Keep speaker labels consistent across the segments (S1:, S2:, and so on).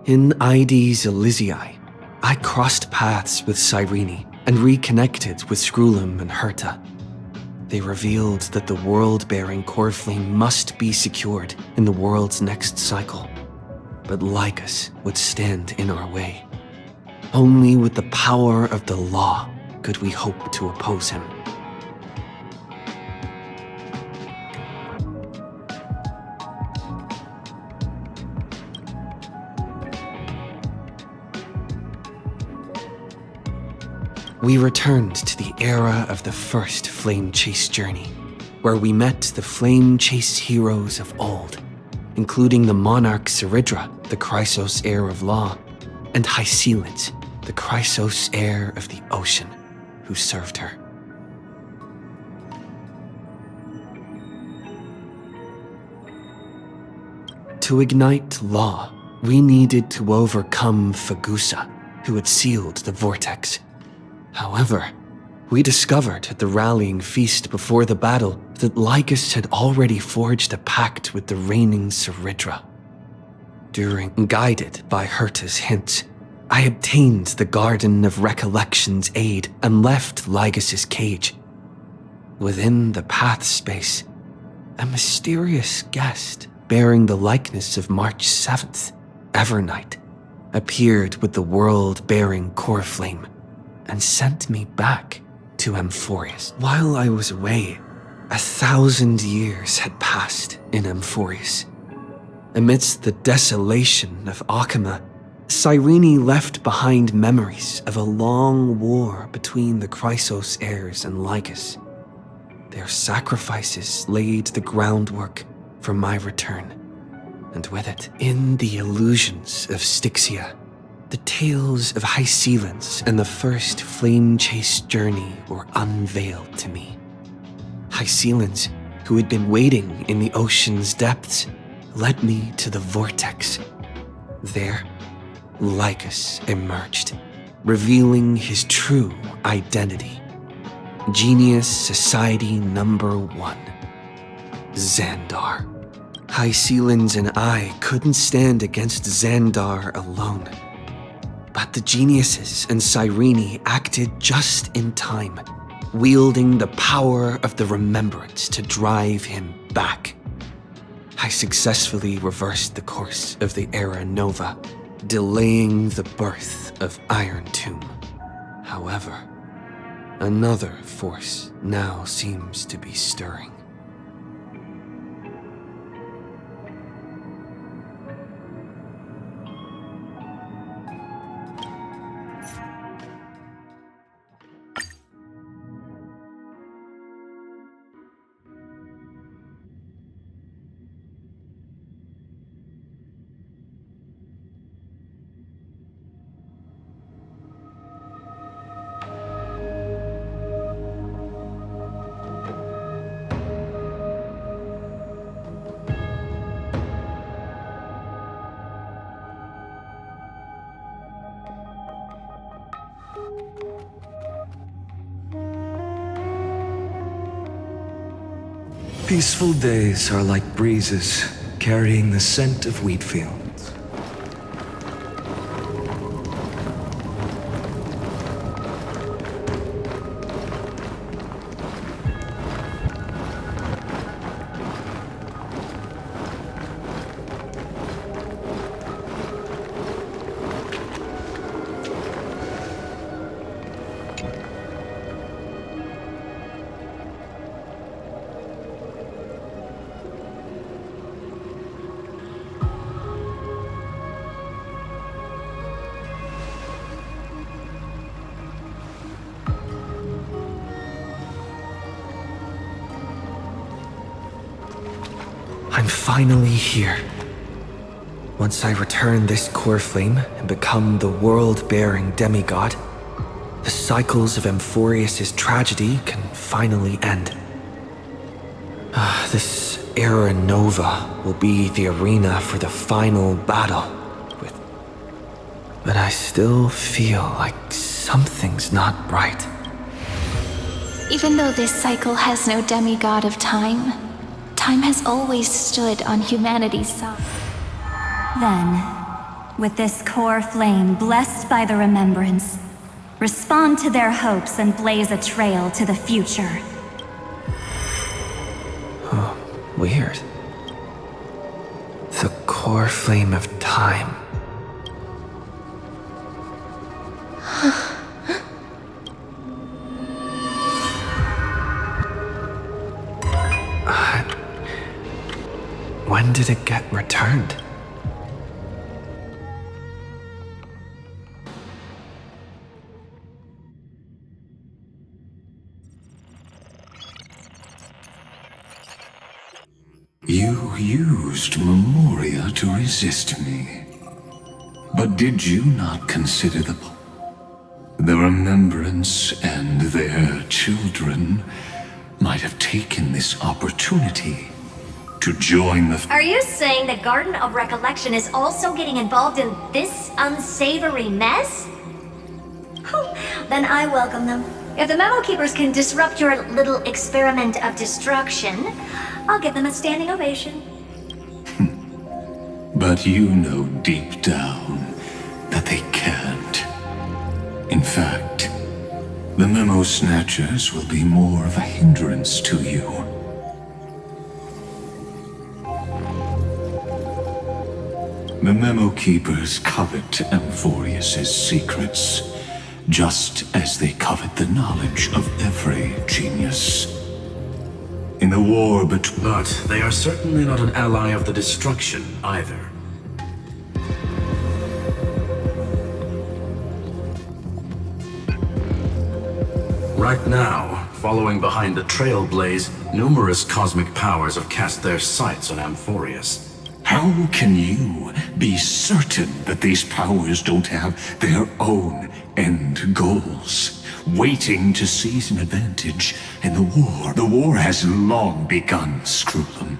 S1: In Ides Elysiae, I crossed paths with Cyrene and reconnected with Scrulum and Herta. They revealed that the world-bearing core flame must be secured in the world's next cycle, but Lycus would stand in our way. Only with the power of the law could we hope to oppose him. We returned to the era of the first Flame Chase journey, where we met the Flame Chase heroes of old, including the monarch Seridra, the Chrysos heir of law, and Hycelid, the Chrysos heir of the ocean, who served her. To ignite law, we needed to overcome Fagusa, who had sealed the vortex. However, we discovered at the rallying feast before the battle that Lycus had already forged a pact with the reigning Seridra. Guided by Herta's hints, I obtained the Garden of Recollection's aid and left Lycus's cage. Within the path space, a mysterious guest bearing the likeness of March 7th, EVERKNIGHT, appeared with the world-bearing core flame and sent me back to Amphorius. While I was away, 1,000 years had passed in Amphorius. Amidst the desolation of Akama, Cyrene left behind memories of a long war between the Chrysos heirs and Lycus. Their sacrifices laid the groundwork for my return, and with it, in the illusions of Styxia, the tales of Hycelid and the first Flame Chase journey were unveiled to me. Hycelid, who had been waiting in the ocean's depths, led me to the vortex. There, Lycus emerged, revealing his true identity. Genius Society Number 1, Xandar. Hycelid and I couldn't stand against Xandar alone. But the geniuses and Cyrene acted just in time, wielding the power of the remembrance to drive him back. I successfully reversed the course of the Era Nova, delaying the birth of Iron Tomb. However, another force now seems to be stirring.
S2: Peaceful days are like breezes carrying the scent of wheat fields.
S1: I'm finally here. Once I return this core flame and become the world-bearing demigod, the cycles of Amphorius' tragedy can finally end. This Era Nova will be the arena for the final battle but I still feel like something's not right.
S3: Even though this cycle has no demigod of time, time has always stood on humanity's side.
S4: Then, with this core flame blessed by the remembrance, respond to their hopes and blaze a trail to the future.
S1: Oh, weird. The core flame of time. When did it get returned?
S5: You used Memoria to resist me. But did you not consider the remembrance and their children might have taken this opportunity to join the...
S6: Are you saying the Garden of Recollection is also getting involved in this unsavory mess? Then I welcome them. If the Memo Keepers can disrupt your little experiment of destruction, I'll give them a standing ovation.
S5: But you know deep down that they can't. In fact, the Memo Snatchers will be more of a hindrance to you. The Memo Keepers covet Amphorius' secrets, just as they covet the knowledge of every genius. In the war but
S7: they are certainly not an ally of the destruction either. Right now, following behind the Trailblaze, numerous cosmic powers have cast their sights on Amphorius.
S5: How can you be certain that these powers don't have their own end goals, waiting to seize an advantage in the war? The war has long begun, Screwlum.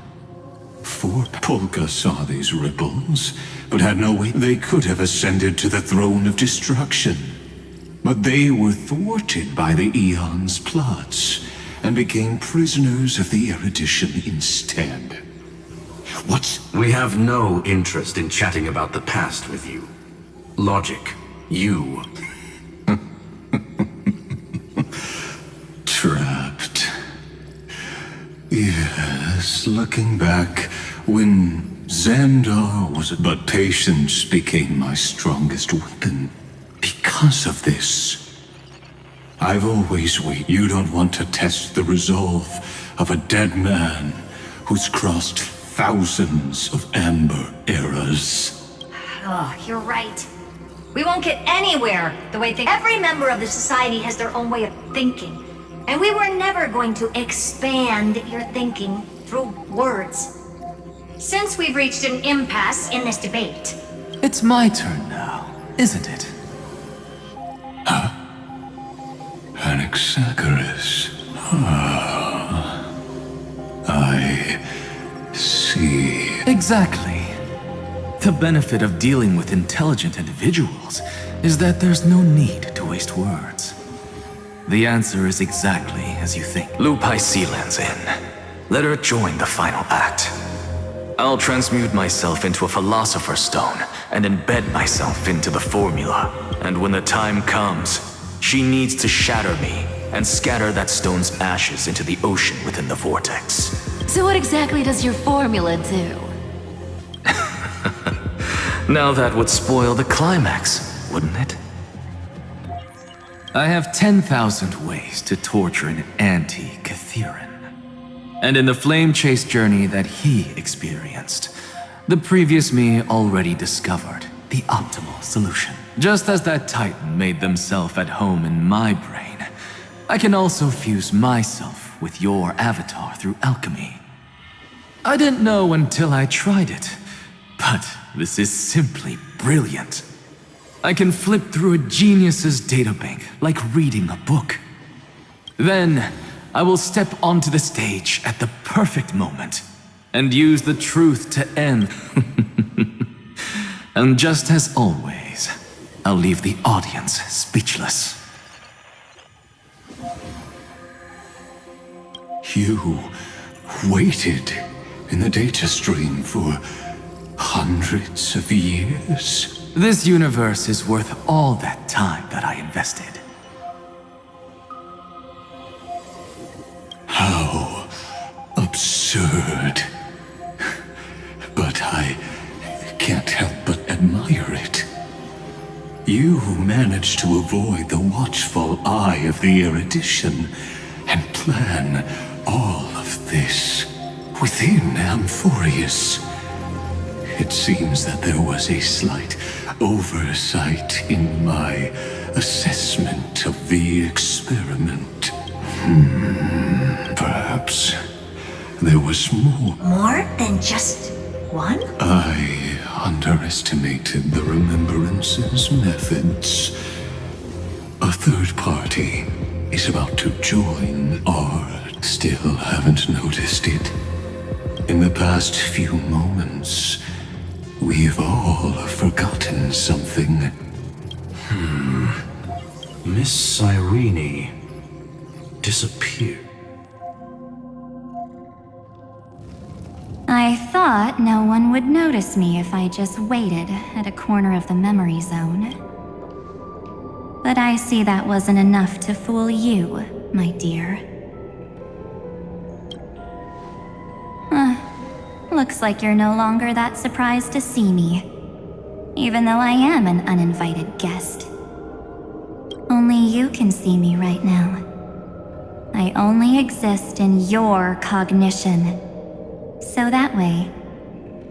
S5: For Polka saw these ripples, but had no way they could have ascended to the throne of destruction. But they were thwarted by the Eon's plots, and became prisoners of the Erudition instead.
S7: We have no interest in chatting about the past with you. Logic, you.
S5: Trapped. Yes, looking back, when Xandar was... But patience became my strongest weapon. Because of this, I've always waited. You don't want to test the resolve of a dead man who's crossed thousands of amber eras.
S6: Oh, you're right. We won't get anywhere the way every member of the society has their own way of thinking. And we were never going to expand your thinking through words. Since we've reached an impasse in this debate.
S8: It's my turn now, isn't it?
S5: Anaxagoras. I see.
S8: Exactly. The benefit of dealing with intelligent individuals is that there's no need to waste words. The answer is exactly as you think. Lupai Sealand's in. Let her join the final act. I'll transmute myself into a Philosopher's Stone and embed myself into the formula. And when the time comes, she needs to shatter me and scatter that stone's ashes into the ocean within the vortex.
S3: So what exactly does your formula do?
S8: Now that would spoil the climax, wouldn't it? I have 10,000 ways to torture an anti-Catheran. And in the flame chase journey that he experienced, the previous me already discovered the optimal solution. Just as that Titan made themselves at home in my brain, I can also fuse myself with your avatar through alchemy. I didn't know until I tried it, but this is simply brilliant. I can flip through a genius's databank like reading a book. Then, I will step onto the stage at the perfect moment and use the truth to end. And just as always, I'll leave the audience speechless.
S5: You waited in the data stream for hundreds of years?
S8: This universe is worth all that time that I invested.
S5: How absurd. But I can't help but admire it. You managed to avoid the watchful eye of the erudition and plan all of this within Amphorius. It seems that there was a slight oversight in my assessment of the experiment. Perhaps there was more.
S6: More than just one?
S5: I underestimated the Remembrance's methods. A third party is about to join, or still haven't noticed it. In the past few moments, we've all forgotten something.
S7: Miss Cyrene disappeared.
S4: I thought no one would notice me if I just waited at a corner of the memory zone. But I see that wasn't enough to fool you, my dear. Looks like you're no longer that surprised to see me, even though I am an uninvited guest. Only you can see me right now. I only exist in your cognition, so that way,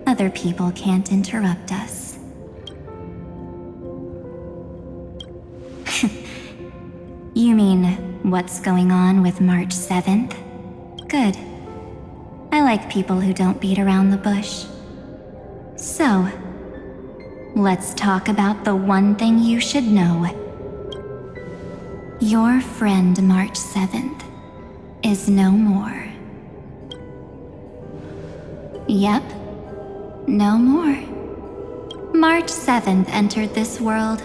S4: other people can't interrupt us. You mean, what's going on with March 7th? Good. I like people who don't beat around the bush. So, let's talk about the one thing you should know. Your friend March 7th is no more. Yep, no more. March 7th entered this world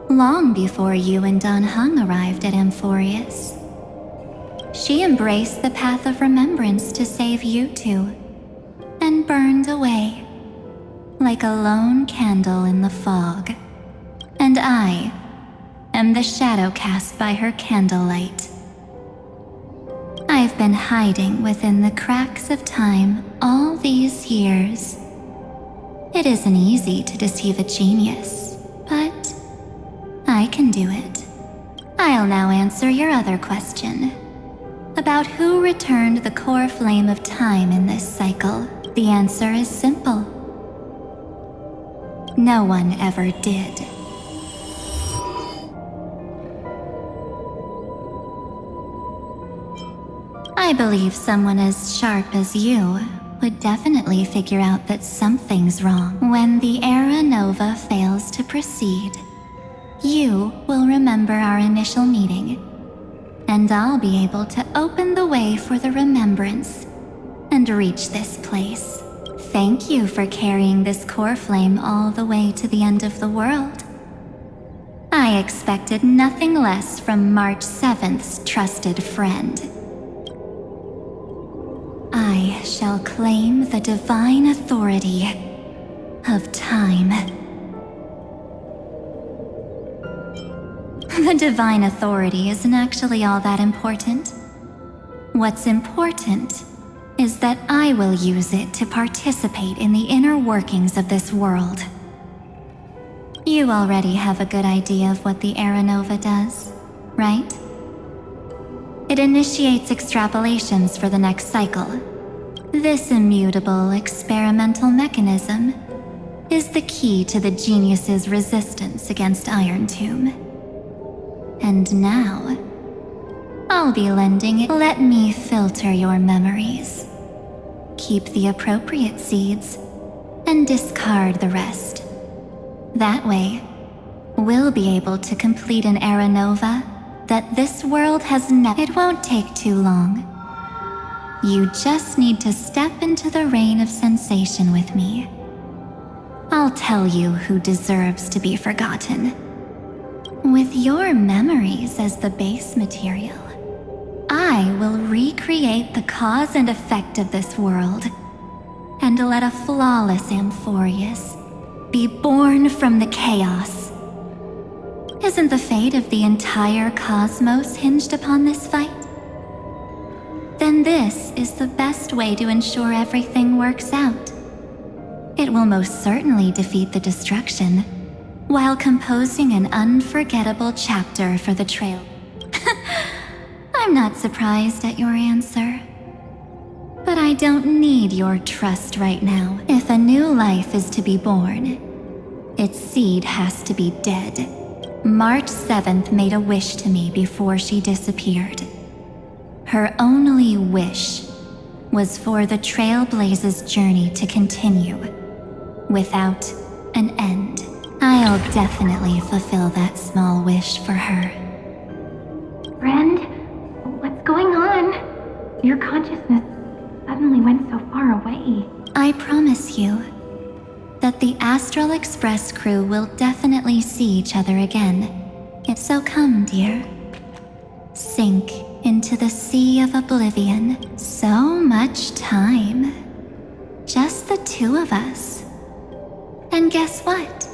S4: long before you and Don Hung arrived at Amphorius. She embraced the path of remembrance to save you two, and burned away, like a lone candle in the fog. And I am the shadow cast by her candlelight. I've been hiding within the cracks of time all these years. It isn't easy to deceive a genius, but I can do it. I'll now answer your other question. About who returned the core flame of time in this cycle, the answer is simple. No one ever did. I believe someone as sharp as you would definitely figure out that something's wrong. When the Era Nova fails to proceed, you will remember our initial meeting, and I'll be able to open the way for the remembrance and reach this place. Thank you for carrying this core flame all the way to the end of the world. I expected nothing less from March 7th's trusted friend. I shall claim the divine authority of time. The divine authority isn't actually all that important. What's important is that I will use it to participate in the inner workings of this world. You already have a good idea of what the Era Nova does, right? It initiates extrapolations for the next cycle. This immutable experimental mechanism is the key to the genius's resistance against Iron Tomb. And now, I'll be lending it. Let me filter your memories. Keep the appropriate seeds, and discard the rest. That way, we'll be able to complete an Era Nova that this world has never. It won't take too long. You just need to step into the rain of sensation with me. I'll tell you who deserves to be forgotten. With your memories as the base material, I will recreate the cause and effect of this world, and let a flawless Amphorius Be born from the chaos. Isn't the fate of the entire cosmos hinged upon this fight? Then this is the best way to ensure everything works out. It will most certainly defeat the destruction, while composing an unforgettable chapter for the trail. I'm not surprised at your answer. But I don't need your trust right now. If a new life is to be born, its seed has to be dead. March 7th made a wish to me before she disappeared. Her only wish was for the Trailblaze's journey to continue, without an end. I'll definitely fulfill that small wish for her.
S3: Friend, what's going on? Your consciousness suddenly went so far away.
S4: I promise you that the Astral Express crew will definitely see each other again. So come, dear. Sink into the sea of oblivion. So much time. Just the two of us. And guess what?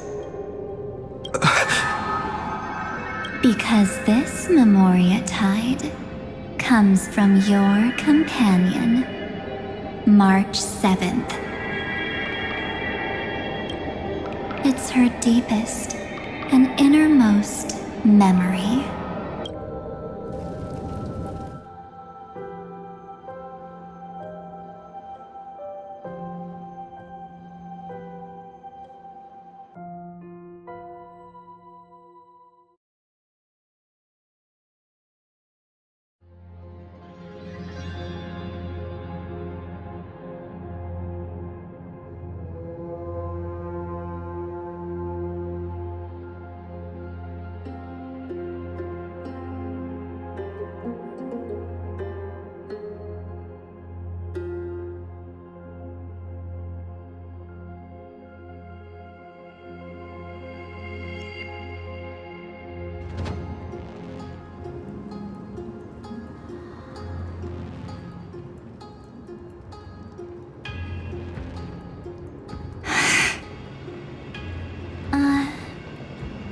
S4: Because this Memoria Tide comes from your companion, March 7th. It's her deepest and innermost memory.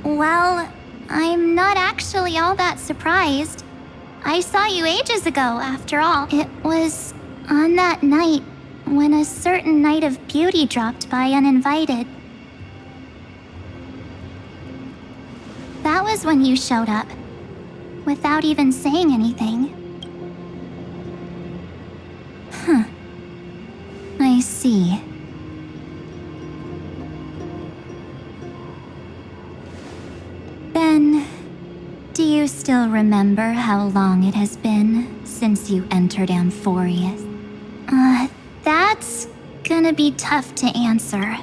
S4: Well, I'm not actually all that surprised. I saw you ages ago, after all. It was on that night when a certain Knight of Beauty dropped by uninvited. That was when you showed up, without even saying anything. Huh. I see. Then, do you still remember how long it has been since you entered Amphorius? That's gonna be tough to answer.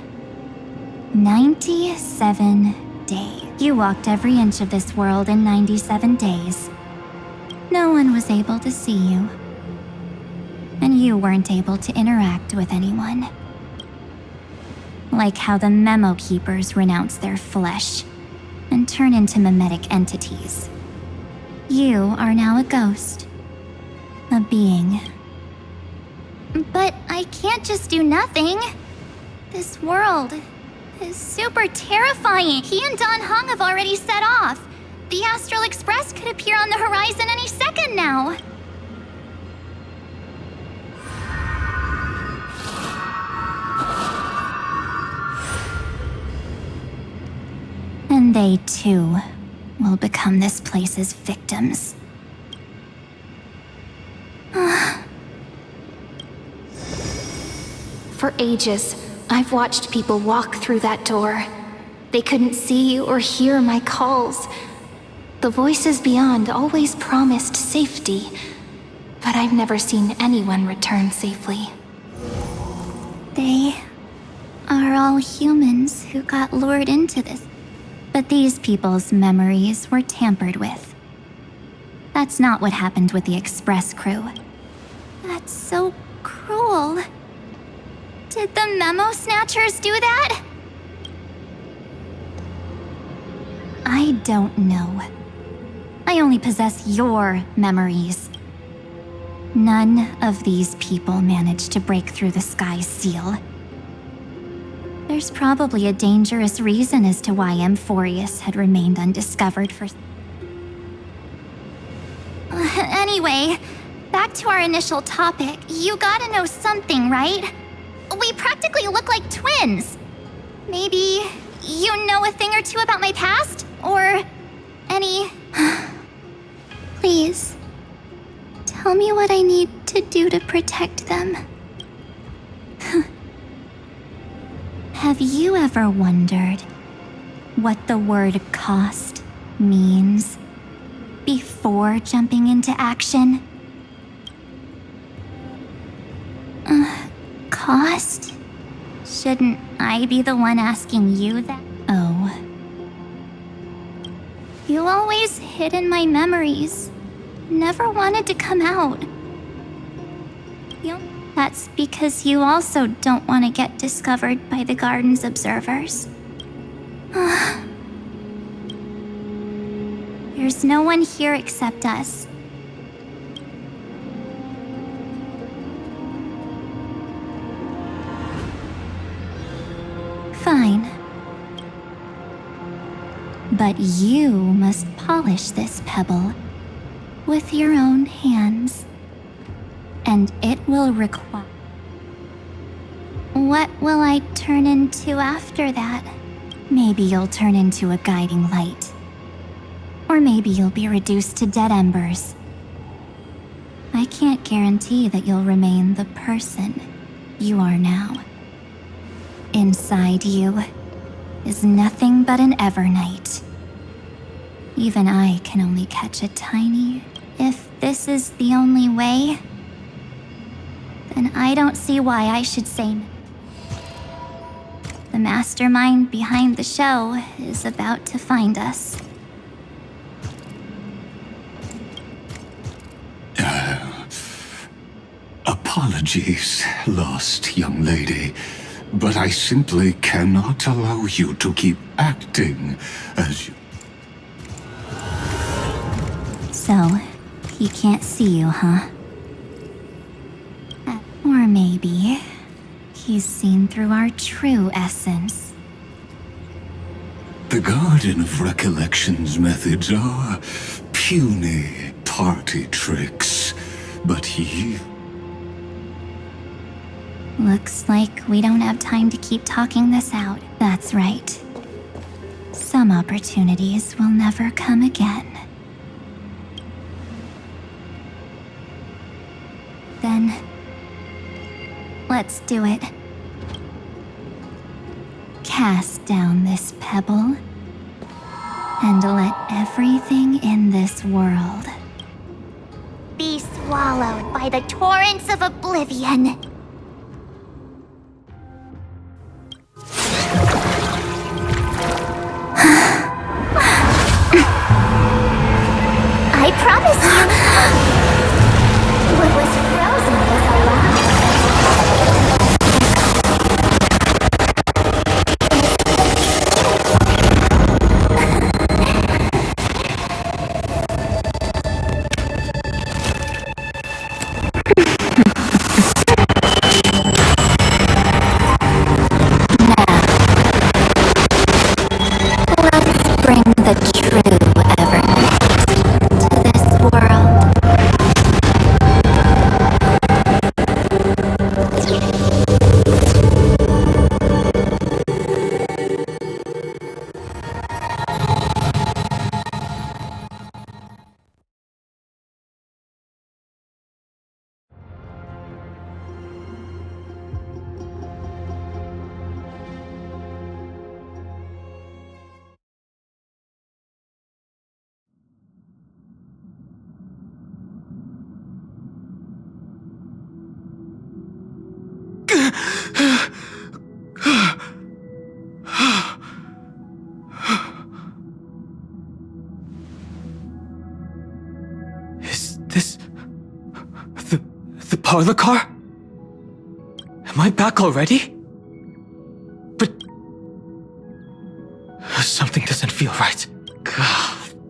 S4: 97 days. You walked every inch of this world in 97 days. No one was able to see you. And you weren't able to interact with anyone. Like how the Memo Keepers renounce their flesh and turn into mimetic entities. You are now a ghost. A being. But I can't just do nothing. This world is super terrifying. He and Don Hung have already set off. The Astral Express could appear on the horizon any second now. And they too will become this place's victims.
S3: For ages, I've watched people walk through that door. They couldn't see or hear my calls. The voices beyond always promised safety, but I've never seen anyone return safely.
S4: They are all humans who got lured into this. But these people's memories were tampered with. That's not what happened with the Express crew. That's so cruel. Did the Memo Snatchers do that? I don't know. I only possess your memories. None of these people managed to break through the sky's seal. There's probably a dangerous reason as to why Amphorius had remained undiscovered for... Anyway, back to our initial topic. You gotta know something, right? We practically look like twins. Maybe you know a thing or two about my past? Or any... Please, tell me what I need to do to protect them. Have you ever wondered what the word cost means before jumping into action? Cost? Shouldn't I be the one asking you that? Oh. You always hid in my memories. Never wanted to come out. That's because you also don't want to get discovered by the garden's observers. There's no one here except us. Fine. But you must polish this pebble with your own hands. And it will require... What will I turn into after that? Maybe you'll turn into a guiding light. Or maybe you'll be reduced to dead embers. I can't guarantee that you'll remain the person you are now. Inside you is nothing but an EVERKNIGHT. Even I can only catch a tiny... If this is the only way, then I don't see why I should say no. The mastermind behind the show is about to find us.
S5: Apologies, lost young lady, but I simply cannot allow you to keep acting as you...
S4: So, he can't see you, huh? Or maybe he's seen through our true essence.
S5: The Garden of Recollection's methods are puny party tricks, but you...
S4: Looks like we don't have time to keep talking this out. That's right. Some opportunities will never come again. Then, let's do it. Cast down this pebble, and let everything in this world
S3: Be swallowed by the torrents of oblivion. I promise you. What was frozen was alive.
S4: Let's bring the true EVERKNIGHT to this world.
S1: Is this... the parlor car? Am I back already? But... something doesn't feel right.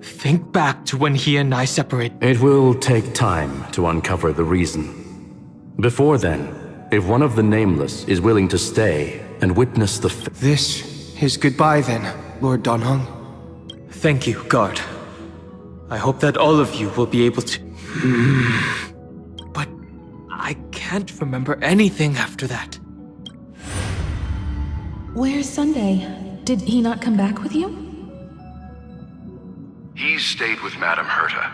S1: Think back to when he and I separated.
S7: It will take time to uncover the reason. Before then, If one of the Nameless is willing to stay and witness the
S1: This is goodbye then, Lord Donhong.
S9: Thank you, guard. I hope that all of you will be able to... But I can't remember anything after that.
S10: Where's Sunday? Did he not come back with you?
S11: He stayed with Madame Herta.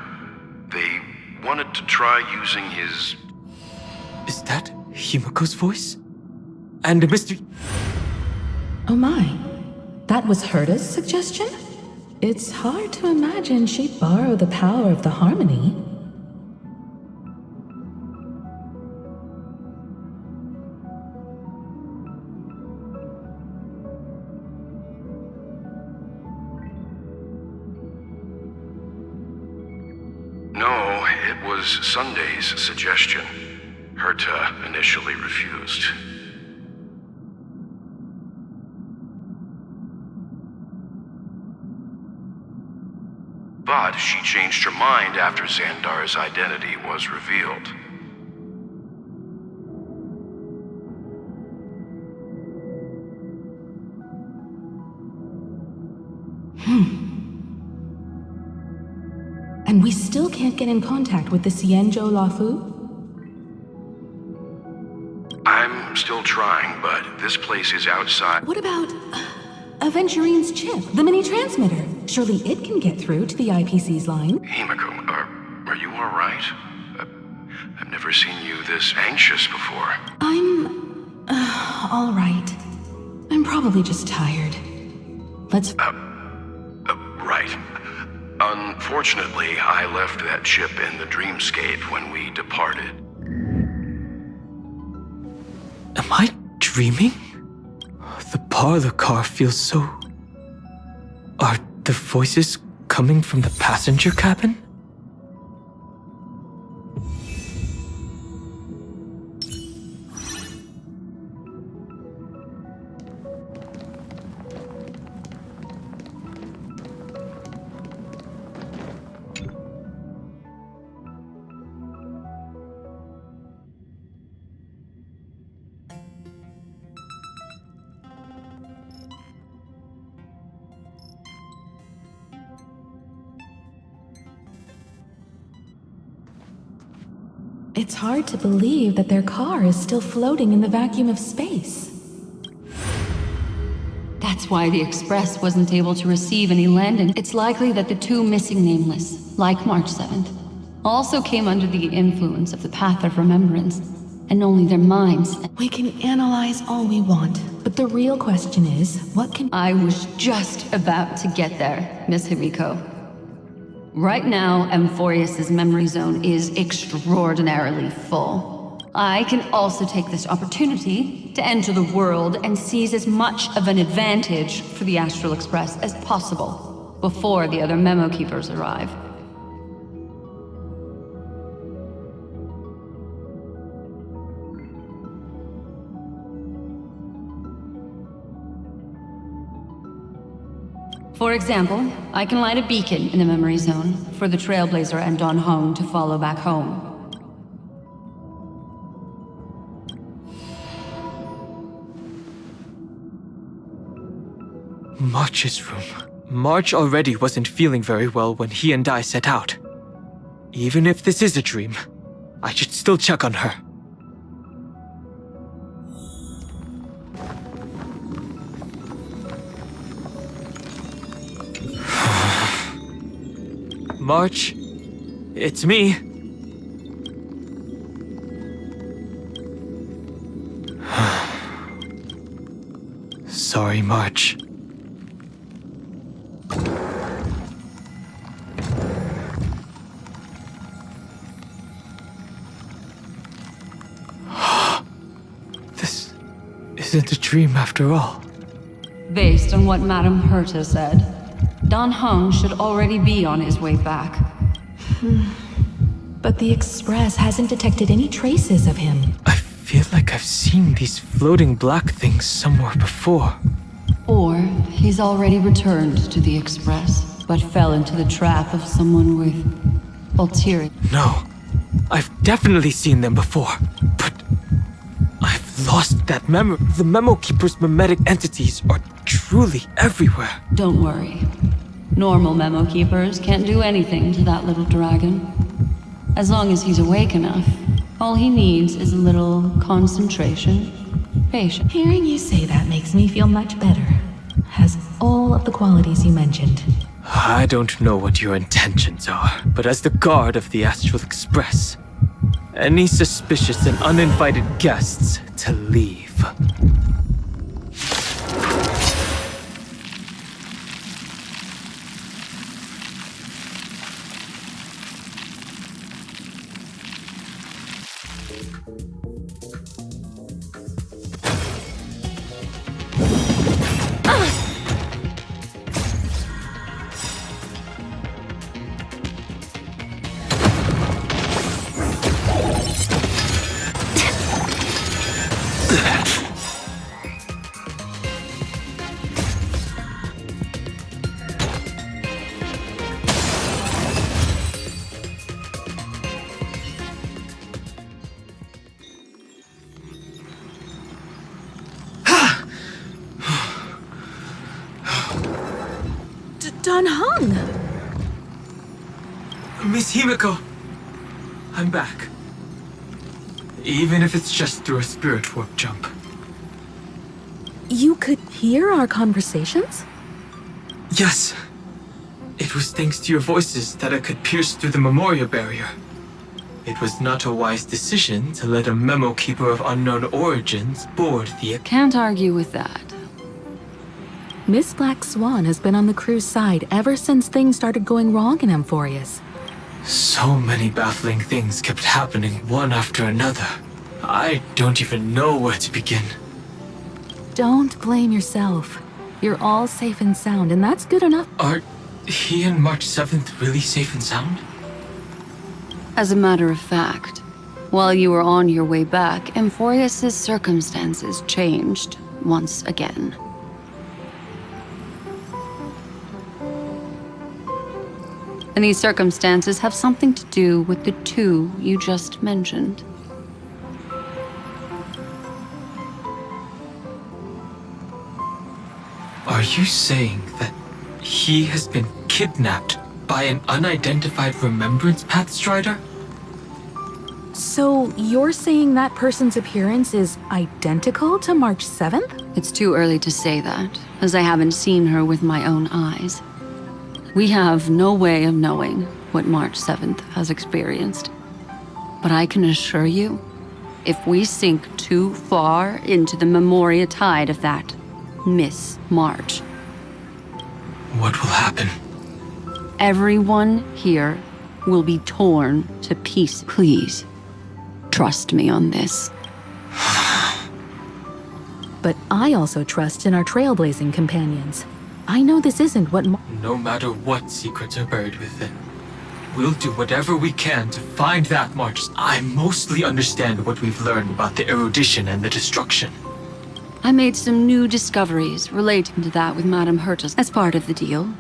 S11: They wanted to try using his...
S9: Is that Himiko's voice? And Mr...
S10: Oh my. That was Herta's suggestion? It's hard to imagine she'd borrow the power of the harmony.
S11: No, it was Sunday's suggestion. Herta initially refused. But she changed her mind after Xandar's identity was revealed.
S10: And we still can't get in contact with the Xianzhou Lafu?
S11: I'm still trying, but this place is outside.
S10: What about Aventurine's chip, the mini-transmitter? Surely it can get through to the IPC's line.
S11: Himiko, are you alright? I've never seen you this anxious before.
S10: I'm... all right. I'm probably just tired. Let's...
S11: Right. Unfortunately, I left that chip in the dreamscape when we departed.
S9: Am I dreaming? The parlor car feels so... Are the voices coming from the passenger cabin?
S10: It's hard to believe that their car is still floating in the vacuum of space.
S12: That's why the Express wasn't able to receive any landing. It's likely that the two missing Nameless, like March 7th, also came under the influence of the Path of Remembrance, and only their minds...
S10: We can analyze all we want, but the real question is, what can...
S12: I was just about to get there, Miss Himiko. Right now, Amphorius's memory zone is extraordinarily full. I can also take this opportunity to enter the world and seize as much of an advantage for the Astral Express as possible before the other memo keepers arrive. For example, I can light a beacon in the memory zone for the Trailblazer and Don Hong to follow back home.
S9: March's room. March already wasn't feeling very well when he and I set out. Even if this is a dream, I should still check on her. March, it's me. Sorry, March. This isn't a dream after all.
S12: Based on what Madame Herta said, Don Hong should already be on his way back.
S10: But the Express hasn't detected any traces of him.
S9: I feel like I've seen these floating black things somewhere before.
S12: Or he's already returned to the Express, but fell into the trap of someone with ulterior...
S9: No, I've definitely seen them before, but I lost that memory. The Memo Keeper's mimetic entities are truly everywhere.
S12: Don't worry. Normal Memo Keepers can't do anything to that little dragon. As long as he's awake enough, all he needs is a little concentration, patience.
S10: Hearing you say that makes me feel much better. Has all of the qualities you mentioned.
S9: I don't know what your intentions are, but as the guard of the Astral Express, any suspicious and uninvited guests to leave. Miss Himiko, I'm back. Even if it's just through a spirit warp jump.
S10: You could hear our conversations?
S9: Yes. It was thanks to your voices that I could pierce through the memorial barrier. It was not a wise decision to let a Memo Keeper of unknown origins board the...
S12: Can't argue with that.
S10: Miss Black Swan has been on the crew's side ever since things started going wrong in Amphorius.
S9: So many baffling things kept happening one after another. I don't even know where to begin.
S10: Don't blame yourself. You're all safe and sound, and that's good enough.
S9: Are he and March 7th really safe and sound?
S12: As a matter of fact, while you were on your way back, Amphorius' circumstances changed once again. And these circumstances have something to do with the two you just mentioned.
S9: Are you saying that he has been kidnapped by an unidentified Remembrance Path Strider?
S10: So you're saying that person's appearance is identical to March 7th?
S12: It's too early to say that, as I haven't seen her with my own eyes. We have no way of knowing what March 7th has experienced. But I can assure you, if we sink too far into the Memoria tide of that Miss March...
S9: What will happen?
S12: Everyone here will be torn to pieces. Please, trust me on this.
S10: But I also trust in our trailblazing companions. I know this isn't what
S9: No matter what secrets are buried within, we'll do whatever we can to find that March. I mostly understand what we've learned about the erudition and the destruction.
S12: I made some new discoveries relating to that with Madame Hertas as part of the deal.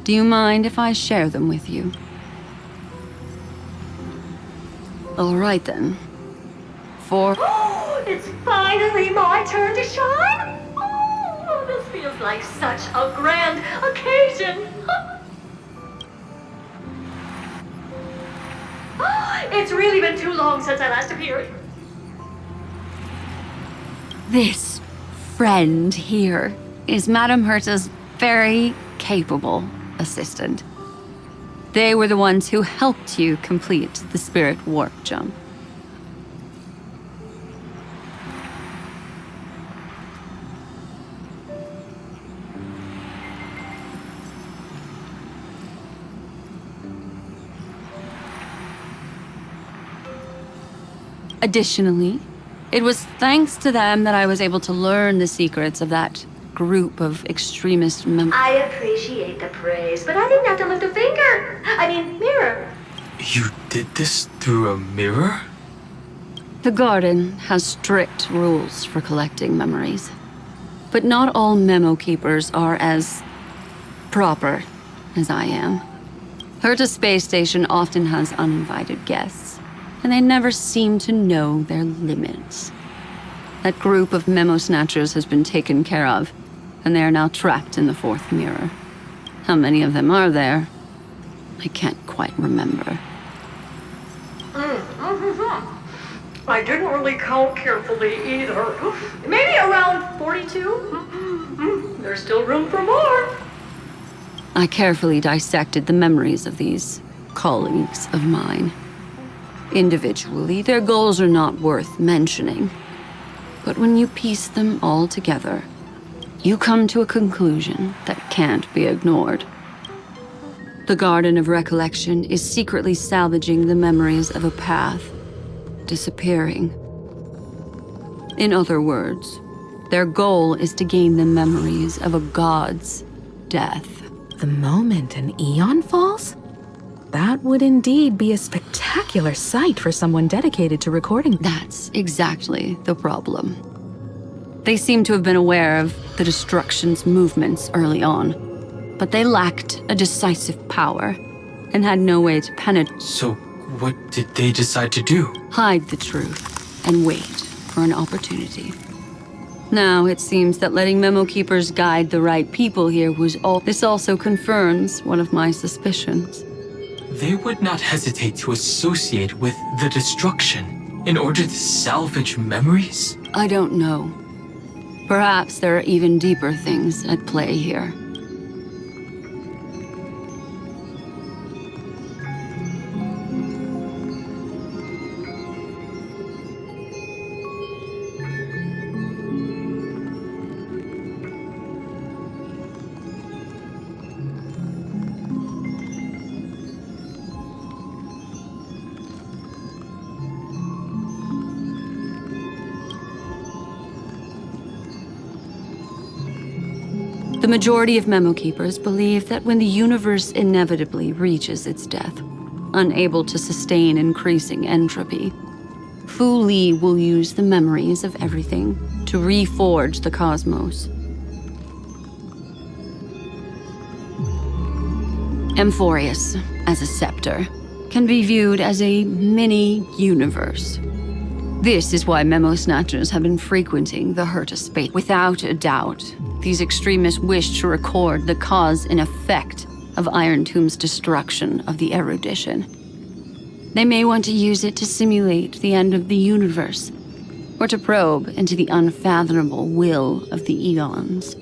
S12: Do you mind if I share them with you? All right then.
S6: It's finally my turn to shine! Oh, this feels like such a grand occasion! It's really been too long since I last appeared.
S12: This friend here is Madame Herta's very capable assistant. They were the ones who helped you complete the spirit warp jump. Additionally, it was thanks to them that I was able to learn the secrets of that group of extremist members.
S6: I appreciate the praise, but I didn't have to lift a finger. Mirror.
S9: You did this through a mirror?
S12: The garden has strict rules for collecting memories. But not all memo keepers are as proper as I am. Herta Space Station often has uninvited guests, and they never seem to know their limits. That group of memo snatchers has been taken care of, and they are now trapped in the fourth mirror. How many of them are there? I can't quite remember.
S13: I didn't really count carefully either. Maybe around 42? There's still room for more.
S12: I carefully dissected the memories of these colleagues of mine. Individually, their goals are not worth mentioning. But when you piece them all together, you come to a conclusion that can't be ignored. The Garden of Recollection is secretly salvaging the memories of a path disappearing. In other words, their goal is to gain the memories of a god's death.
S10: The moment an eon falls? That would indeed be a spectacular sight for someone dedicated to recording.
S12: That's exactly the problem. They seem to have been aware of the destruction's movements early on, but they lacked a decisive power and had no way to penetrate.
S9: So, what did they decide to do?
S12: Hide the truth and wait for an opportunity. Now it seems that letting memo keepers guide the right people here was all. This also confirms one of my suspicions.
S9: They would not hesitate to associate with the destruction in order to salvage memories?
S12: I don't know. Perhaps there are even deeper things at play here. The majority of memo keepers believe that when the universe inevitably reaches its death, unable to sustain increasing entropy, Fu Li will use the memories of everything to reforge the cosmos. Amphorius, as a scepter, can be viewed as a mini-universe. This is why memo snatchers have been frequenting the Herta space. Without a doubt, these extremists wish to record the cause and effect of Iron Tomb's destruction of the erudition. They may want to use it to simulate the end of the universe, or to probe into the unfathomable will of the eons.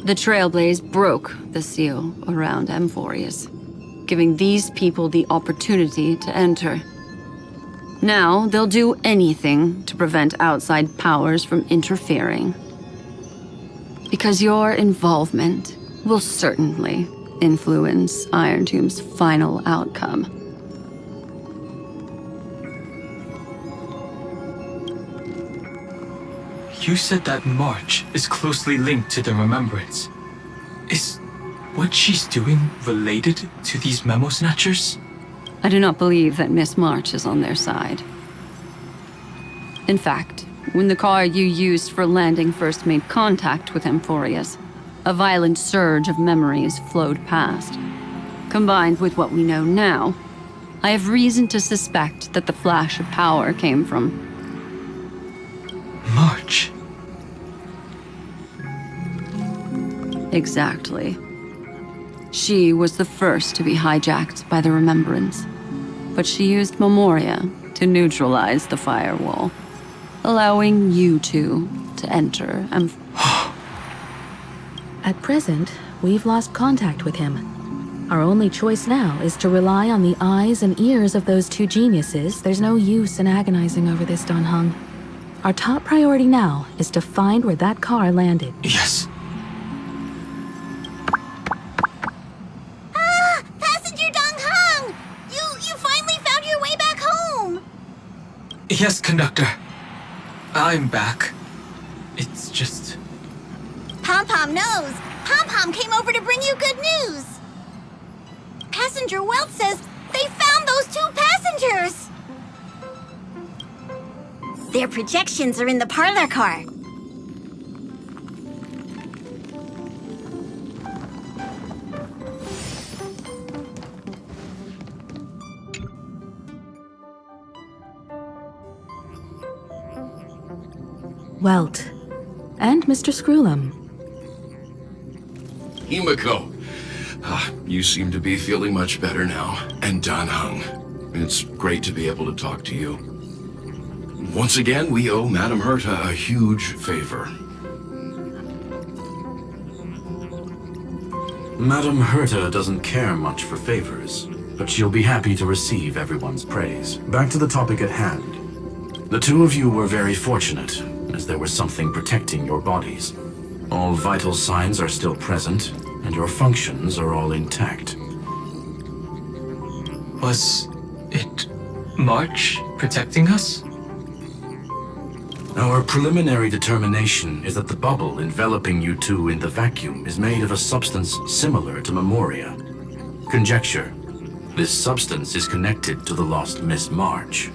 S12: The Trailblaze broke the seal around Amphorius, giving these people the opportunity to enter. Now, they'll do anything to prevent outside powers from interfering. Because your involvement will certainly influence Iron Tomb's final outcome.
S9: You said that March is closely linked to the Remembrance. Is what she's doing related to these memo snatchers?
S12: I do not believe that Miss March is on their side. In fact, when the car you used for landing first made contact with Amphorius, a violent surge of memories flowed past. Combined with what we know now, I have reason to suspect that the flash of power came from
S9: March.
S12: Exactly. She was the first to be hijacked by the Remembrance, but she used Memoria to neutralize the firewall, allowing you two to enter and...
S10: At present, we've lost contact with him. Our only choice now is to rely on the eyes and ears of those two geniuses. There's no use in agonizing over this, Don Hung. Our top priority now is to find where that car landed.
S9: Yes.
S14: Passenger Dong Hung! You finally found your way back home!
S9: Yes, conductor. I'm back. It's just...
S14: Pom-Pom knows. Pom-Pom came over to bring you good news. Passenger Welt says they found those two passengers. Their projections are in the parlor car.
S10: Welt, and Mr. Screwlum.
S11: Himiko, you seem to be feeling much better now. And Dan Heng, it's great to be able to talk to you. Once again, we owe Madame Herta a huge favor.
S7: Madame Herta doesn't care much for favors, but she'll be happy to receive everyone's praise. Back to the topic at hand. The two of you were very fortunate, as there was something protecting your bodies. All vital signs are still present, and your functions are all intact.
S9: Was it March protecting us?
S7: Our preliminary determination is that the bubble enveloping you two in the vacuum is made of a substance similar to Memoria. Conjecture. This substance is connected to the lost Miss March.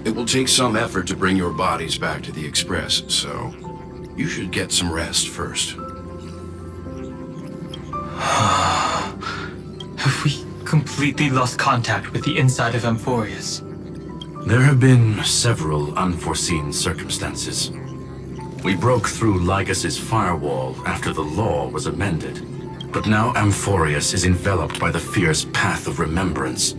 S11: It will take some effort to bring your bodies back to the Express, so you should get some rest first.
S9: Have we completely lost contact with the inside of Amphorius?
S7: There have been several unforeseen circumstances. We broke through Lygas's firewall after the law was amended, but now Amphorius is enveloped by the fierce path of remembrance,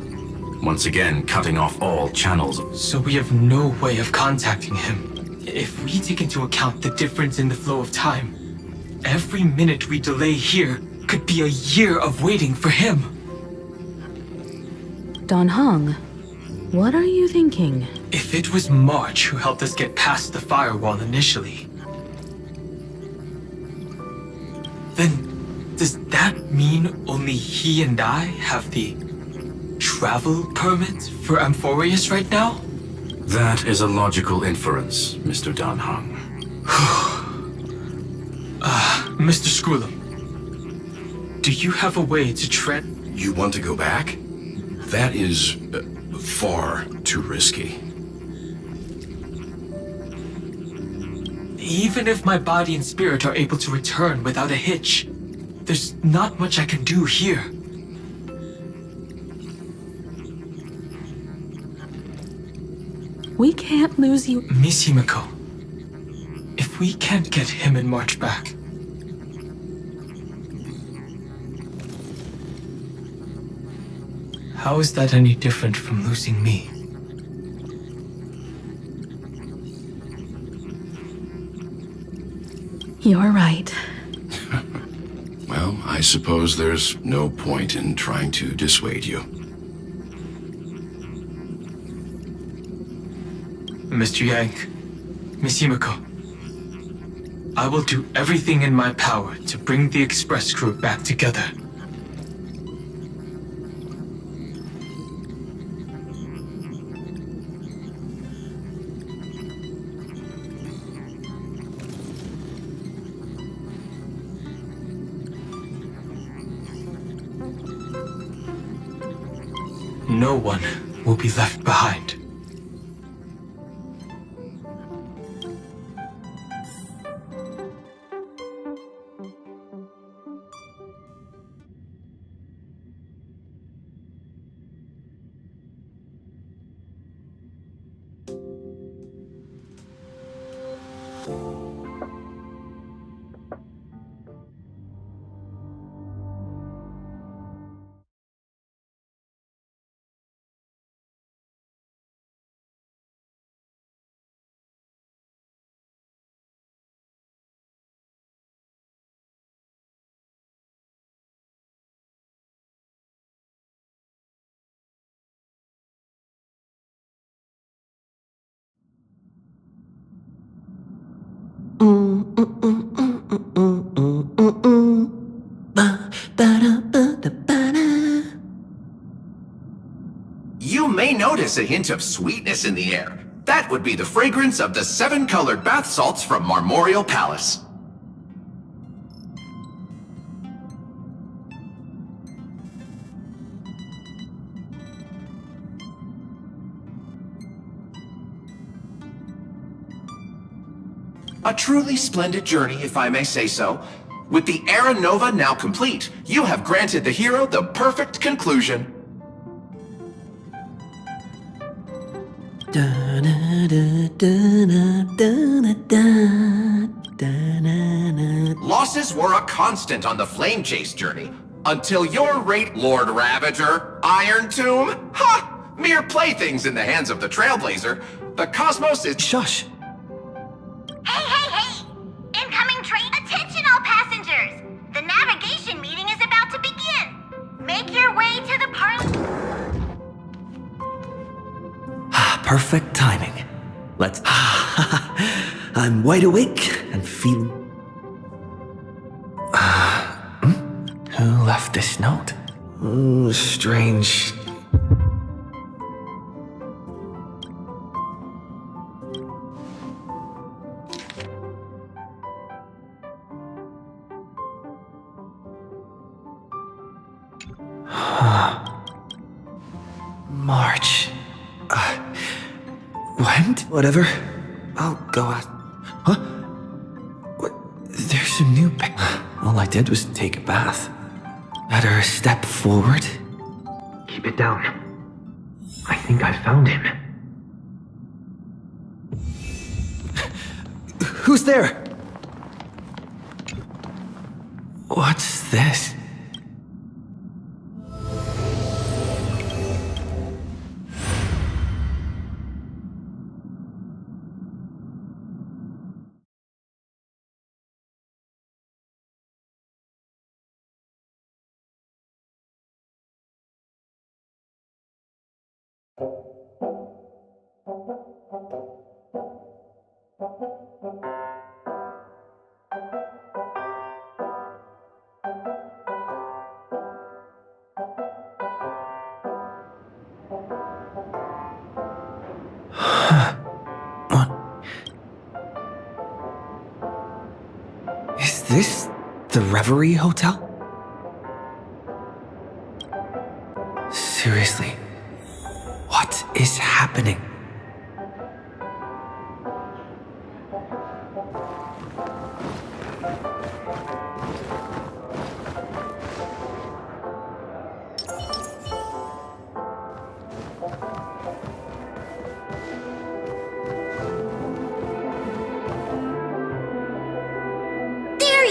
S7: once again cutting off all channels.
S9: So we have no way of contacting him. If we take into account the difference in the flow of time, every minute we delay here could be a year of waiting for him.
S10: Dan Heng, what are you thinking?
S9: If it was March who helped us get past the firewall initially, then does that mean only he and I have the travel permit for Amphorius right now?
S7: That is a logical inference, Mr. Dan Heng.
S9: Mr. Screwlum, do you have a way to
S11: You want to go back? That is far too risky.
S9: Even if my body and spirit are able to return without a hitch, there's not much I can do here.
S10: We can't lose you.
S9: Miss Himiko, if we can't get him and March back, how is that any different from losing me?
S10: You're right.
S11: Well, I suppose there's no point in trying to dissuade you.
S9: Mr. Yank, Miss Himiko, I will do everything in my power to bring the Express crew back together. No one will be left behind.
S15: You may notice a hint of sweetness in the air. That would be the fragrance of the 7-colored bath salts from Marmorial Palace. A truly splendid journey, if I may say so. With the Era Nova now complete, you have granted the hero the perfect conclusion. Losses were a constant on the Flame Chase journey, until your rate Lord Ravager, Iron Tomb. Ha! Mere playthings in the hands of the Trailblazer. The cosmos is—
S1: Shush!
S14: Hey, hey, hey! Incoming train! Attention all passengers! The navigation meeting is about to begin! Make your way to the
S1: Perfect timing. Let's... I'm wide awake and feeling... Who left this note? Oh, strange. March. When? Whatever. I'll go out. Huh? What? There's a new All I did was take a bath. Better step forward.
S16: Keep it down. I think I found him.
S1: Who's there? What's this? Is this the Reverie Hotel? Seriously, what is happening?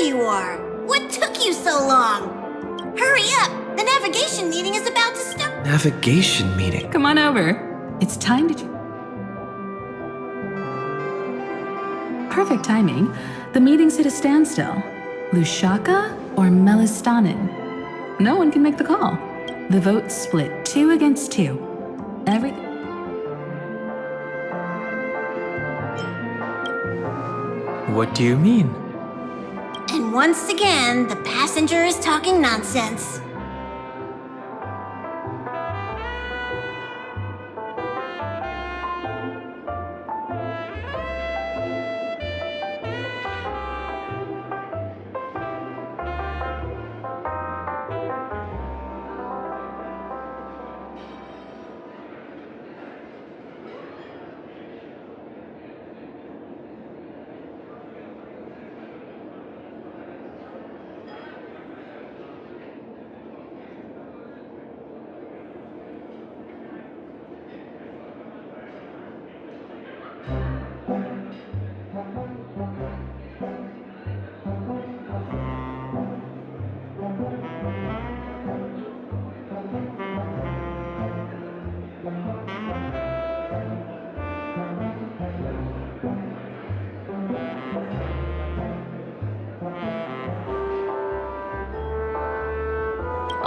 S14: you are! What took you so long? Hurry up! The navigation meeting is about to start!
S1: Navigation meeting?
S10: Come on over. It's time to... Perfect timing. The meeting's at a standstill. Lushaka or Melistanin? No one can make the call. The vote's split 2 against 2. Everything...
S9: What do you mean?
S14: And once again, the passenger is talking nonsense.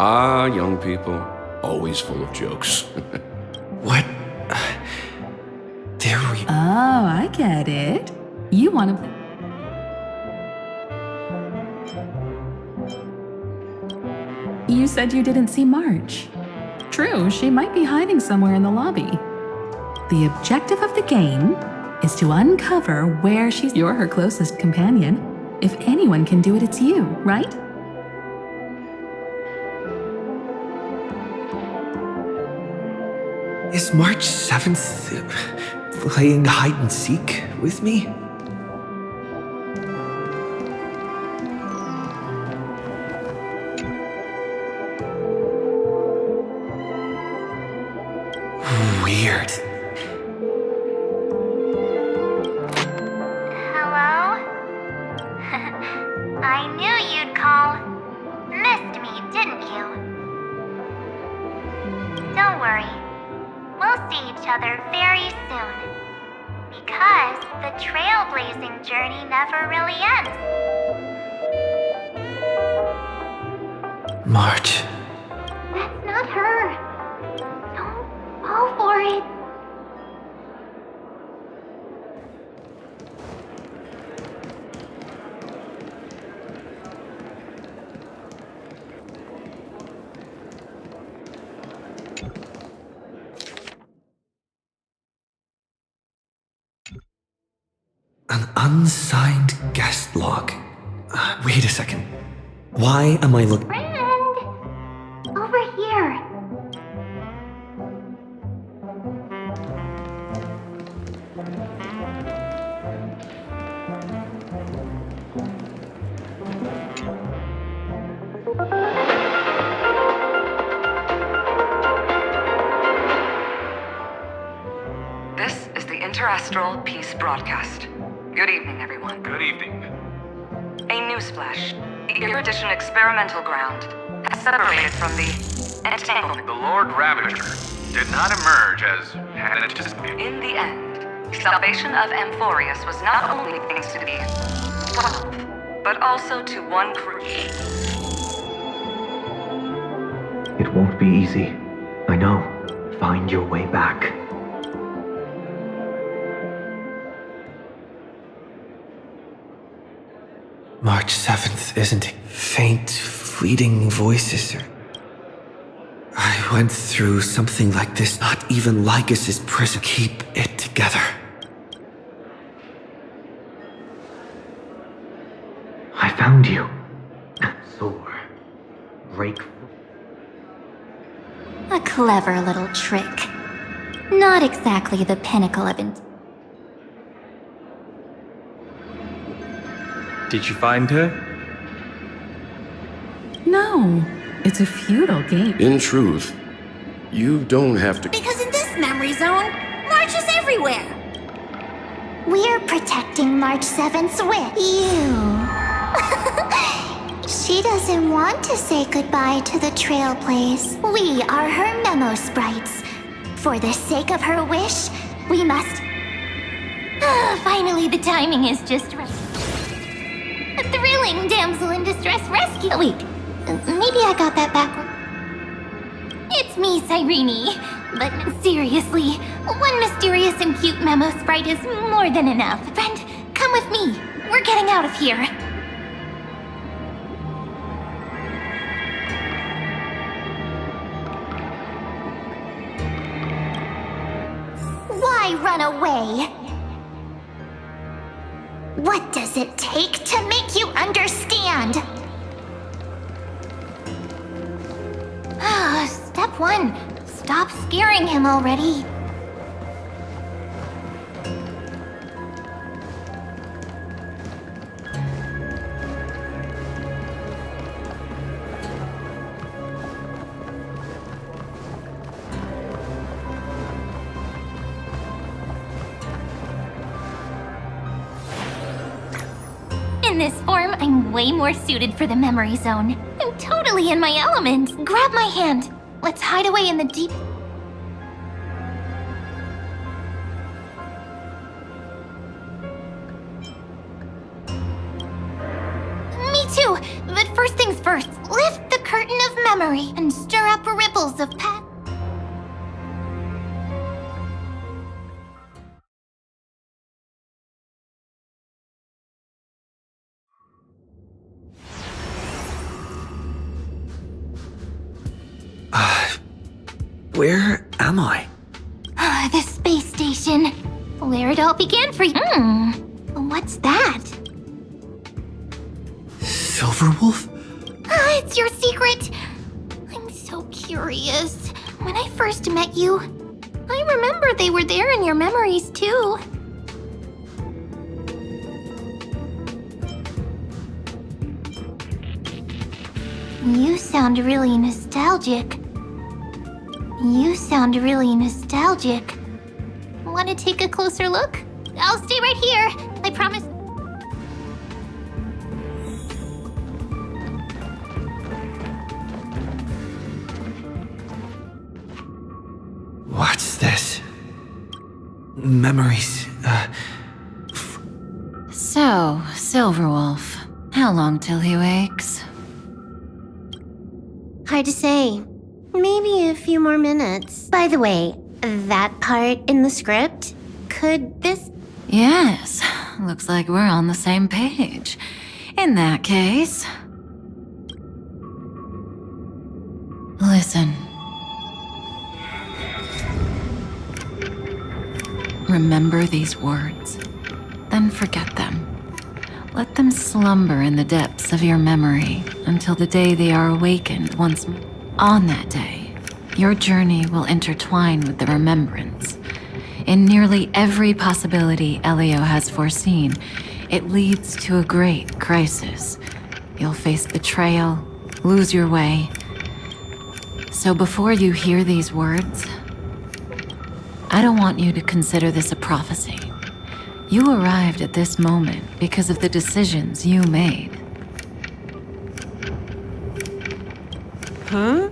S11: Ah, young people, always full of jokes.
S1: What? There we...
S10: Oh, I get it. You want to... You said you didn't see March. True, she might be hiding somewhere in the lobby. The objective of the game is to uncover where she's... You're her closest companion. If anyone can do it, it's you, right?
S1: Is March 7th playing hide and seek with me? weird.
S3: Hello? I knew you'd call. Missed me, didn't you? Don't worry. We'll see each other very soon. Because the trailblazing journey never really ends.
S1: March.
S3: That's not her. Don't fall for it.
S1: An unsigned guest log. Wait a second. Why am I looking?
S3: Friend! Over here.
S17: This is the Interastral Peace Broadcast. Good evening, everyone.
S18: Good evening.
S17: A newsflash. The Erudition experimental ground has separated from the entanglement.
S18: The Lord Ravager did not emerge as had anticipated.
S17: In the end, salvation of Amphorius was not only thanks to the 12, but also to one crew.
S16: It won't be easy. I know. Find your way back.
S1: March 7th, isn't it? Faint, fleeting voices. I went through something like this. Not even Lycus's prison. Keep it together.
S16: I found you. Sore. Break.
S4: A clever little trick. Not exactly the pinnacle of
S9: Did you find her?
S10: No, it's a futile game.
S11: In truth, you don't have to.
S14: Because in this memory zone, March is everywhere.
S3: We're protecting March 7th's with you. She doesn't want to say goodbye to the Trailblaze. We are her memo sprites. For the sake of her wish, we must... Finally, the timing is just right. A thrilling damsel in distress rescue. Oh, wait, maybe I got that backward. It's me, Cyrene. But seriously, one mysterious and cute memo sprite is more than enough. Friend, come with me. We're getting out of here. Why run away? What does it take to make you understand? Step 1. Stop scaring him already. In this form, I'm way more suited for the memory zone. I'm totally in my element. Grab my hand. Let's hide away in the deep... Me too, but first things first. Lift the curtain of memory and stir up ripples of past...
S1: Where am I?
S3: The space station. Where it all began for you. What's that?
S1: Silverwolf?
S3: It's your secret. I'm so curious. When I first met you, I remember they were there in your memories too. You sound really nostalgic. You sound really nostalgic. Want to take a closer look? I'll stay right here. I promise.
S1: What's this? Memories.
S19: So, Silverwolf, how long till he wakes?
S14: Hard to say. Maybe a few more minutes. By the way, that part in the script, could this...
S19: Yes, looks like we're on the same page. In that case... Listen. Remember these words, then forget them. Let them slumber in the depths of your memory until the day they are awakened once more. On that day, your journey will intertwine with the remembrance. In nearly every possibility Elio has foreseen, it leads to a great crisis. You'll face betrayal, lose your way. So before you hear these words, I don't want you to consider this a prophecy. You arrived at this moment because of the decisions you made.
S14: Huh?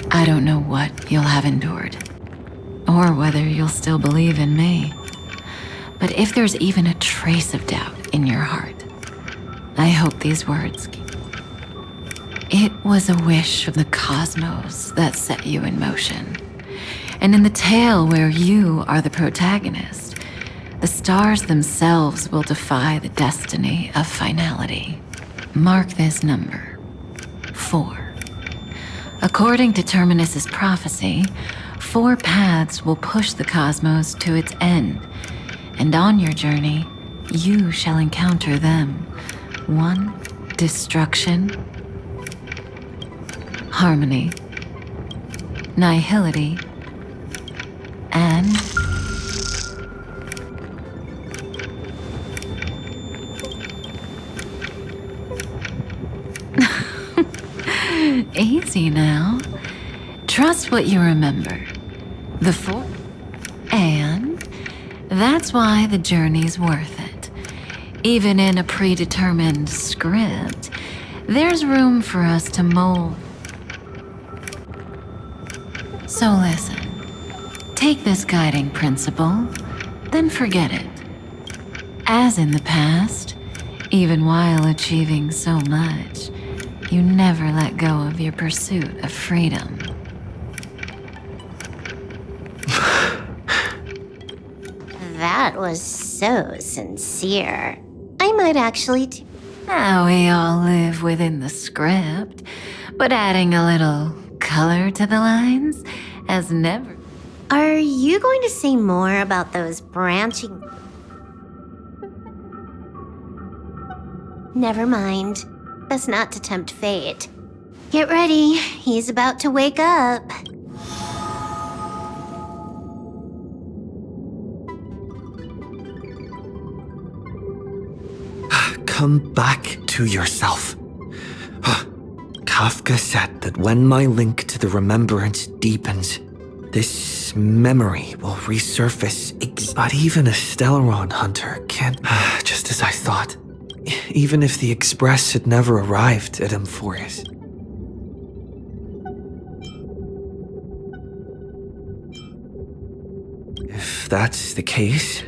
S19: I don't know what you'll have endured, or whether you'll still believe in me. But if there's even a trace of doubt in your heart, I hope these words... It was a wish of the cosmos that set you in motion. And in the tale where you are the protagonist, the stars themselves will defy the destiny of finality. Mark this number, 4. According to Terminus's prophecy, 4 paths will push the cosmos to its end, and on your journey, you shall encounter them. 1, destruction, harmony, nihility, and easy now. Trust what you remember. The 4. And that's why the journey's worth it. Even in a predetermined script, there's room for us to mold. So listen, take this guiding principle, then forget it. As in the past, even while achieving so much, you never let go of your pursuit of freedom.
S14: That was so sincere. I might actually...
S19: Now we all live within the script, but adding a little color to the lines has never...
S14: Are you going to say more about those branching... Never mind. That's not to tempt fate. Get ready, he's about to wake up.
S1: Come back to yourself. Kafka said that when my link to the remembrance deepens, this memory will resurface. But even a Stellaron hunter can't... Just as I thought. Even if the Express had never arrived at Amphorius. If that's the case...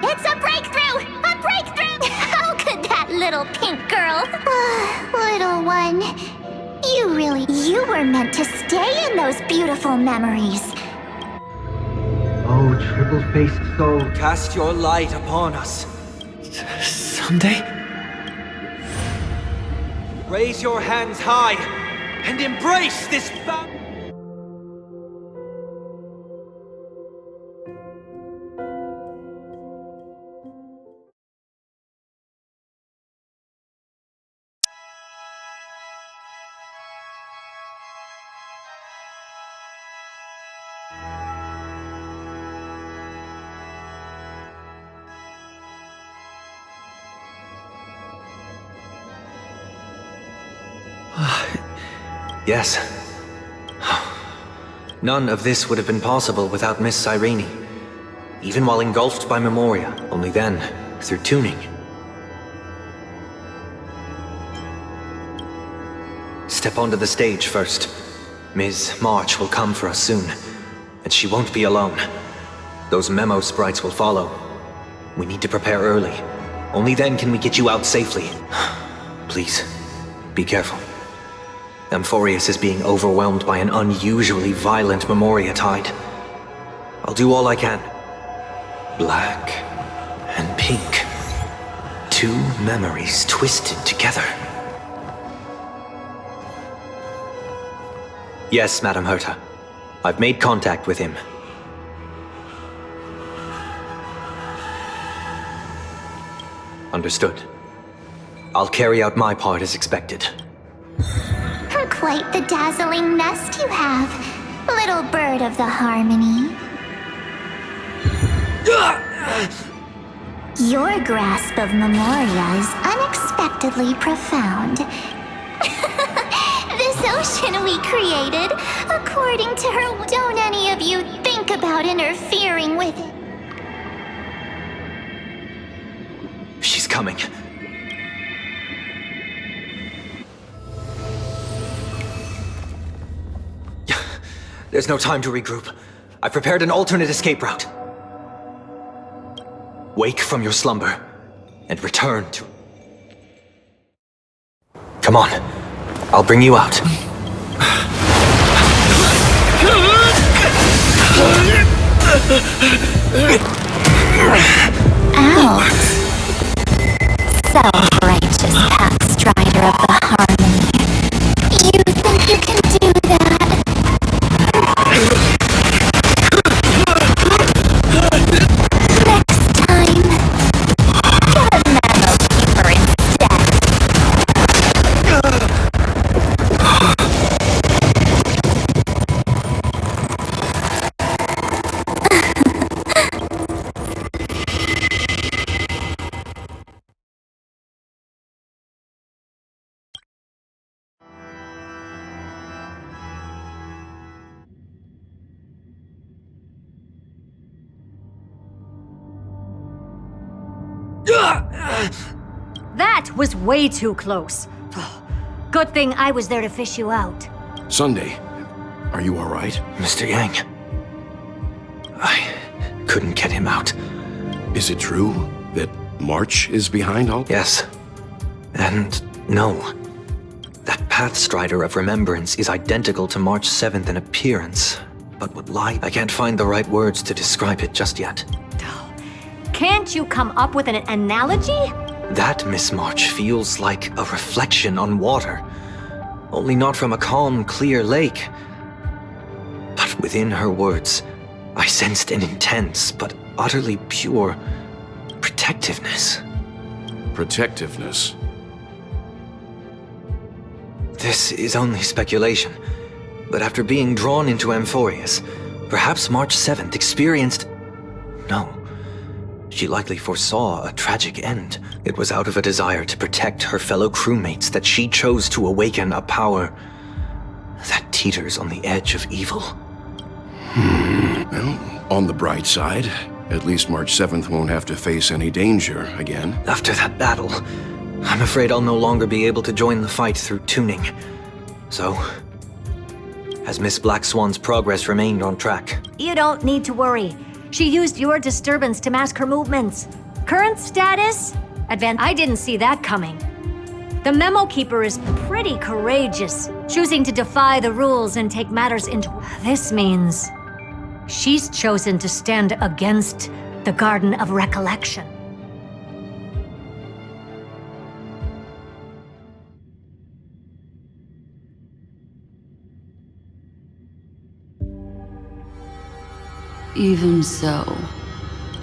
S3: It's a breakthrough! A breakthrough! How could that little pink girl... little one... You were meant to stay in those beautiful memories.
S16: Oh, triple-faced soul,
S1: cast your light upon us. Someday? Raise your hands high and embrace this
S16: Yes. None of this would have been possible without Miss Cyrene. Even while engulfed by Memoria, only then, through tuning. Step onto the stage first. Ms. March will come for us soon, and she won't be alone. Those memo sprites will follow. We need to prepare early. Only then can we get you out safely. Please, be careful. Amphorius is being overwhelmed by an unusually violent Memoria tide. I'll do all I can. Black and pink. Two memories twisted together. Yes, Madam Herta. I've made contact with him. Understood. I'll carry out my part as expected.
S3: Quite the dazzling nest you have, little bird of the harmony. Your grasp of Memoria is unexpectedly profound. This ocean we created, according to her, don't any of you think about interfering with it?
S16: She's coming. There's no time to regroup. I've prepared an alternate escape route. Wake from your slumber and return to... Come on. I'll bring you out.
S3: Out. Self-righteous pathstrider of the harmony. You think you can do that? Next time, get a memo keeper instead.
S6: That was way too close. Good thing I was there to fish you out.
S11: Sunday, are you all right?
S16: Mr. Yang. I couldn't get him out.
S11: Is it true that March is behind all?
S16: Yes. And no. That Pathstrider of Remembrance is identical to March 7th in appearance, but would lie. I can't find the right words to describe it just yet.
S6: Can't you come up with an analogy?
S16: That Miss March feels like a reflection on water. Only not from a calm, clear lake. But within her words, I sensed an intense but utterly pure protectiveness.
S11: Protectiveness?
S16: This is only speculation, but after being drawn into Amphorius, perhaps March 7th experienced... No. She likely foresaw a tragic end. It was out of a desire to protect her fellow crewmates that she chose to awaken a power that teeters on the edge of evil.
S11: Well, on the bright side, at least March 7th won't have to face any danger again.
S16: After that battle, I'm afraid I'll no longer be able to join the fight through tuning. So, has Miss Black Swan's progress remained on track?
S6: You don't need to worry. She used your disturbance to mask her movements. Current status? I didn't see that coming. The Memo Keeper is pretty courageous, choosing to defy the rules and take matters into... This means she's chosen to stand against the Garden of Recollection.
S12: Even so,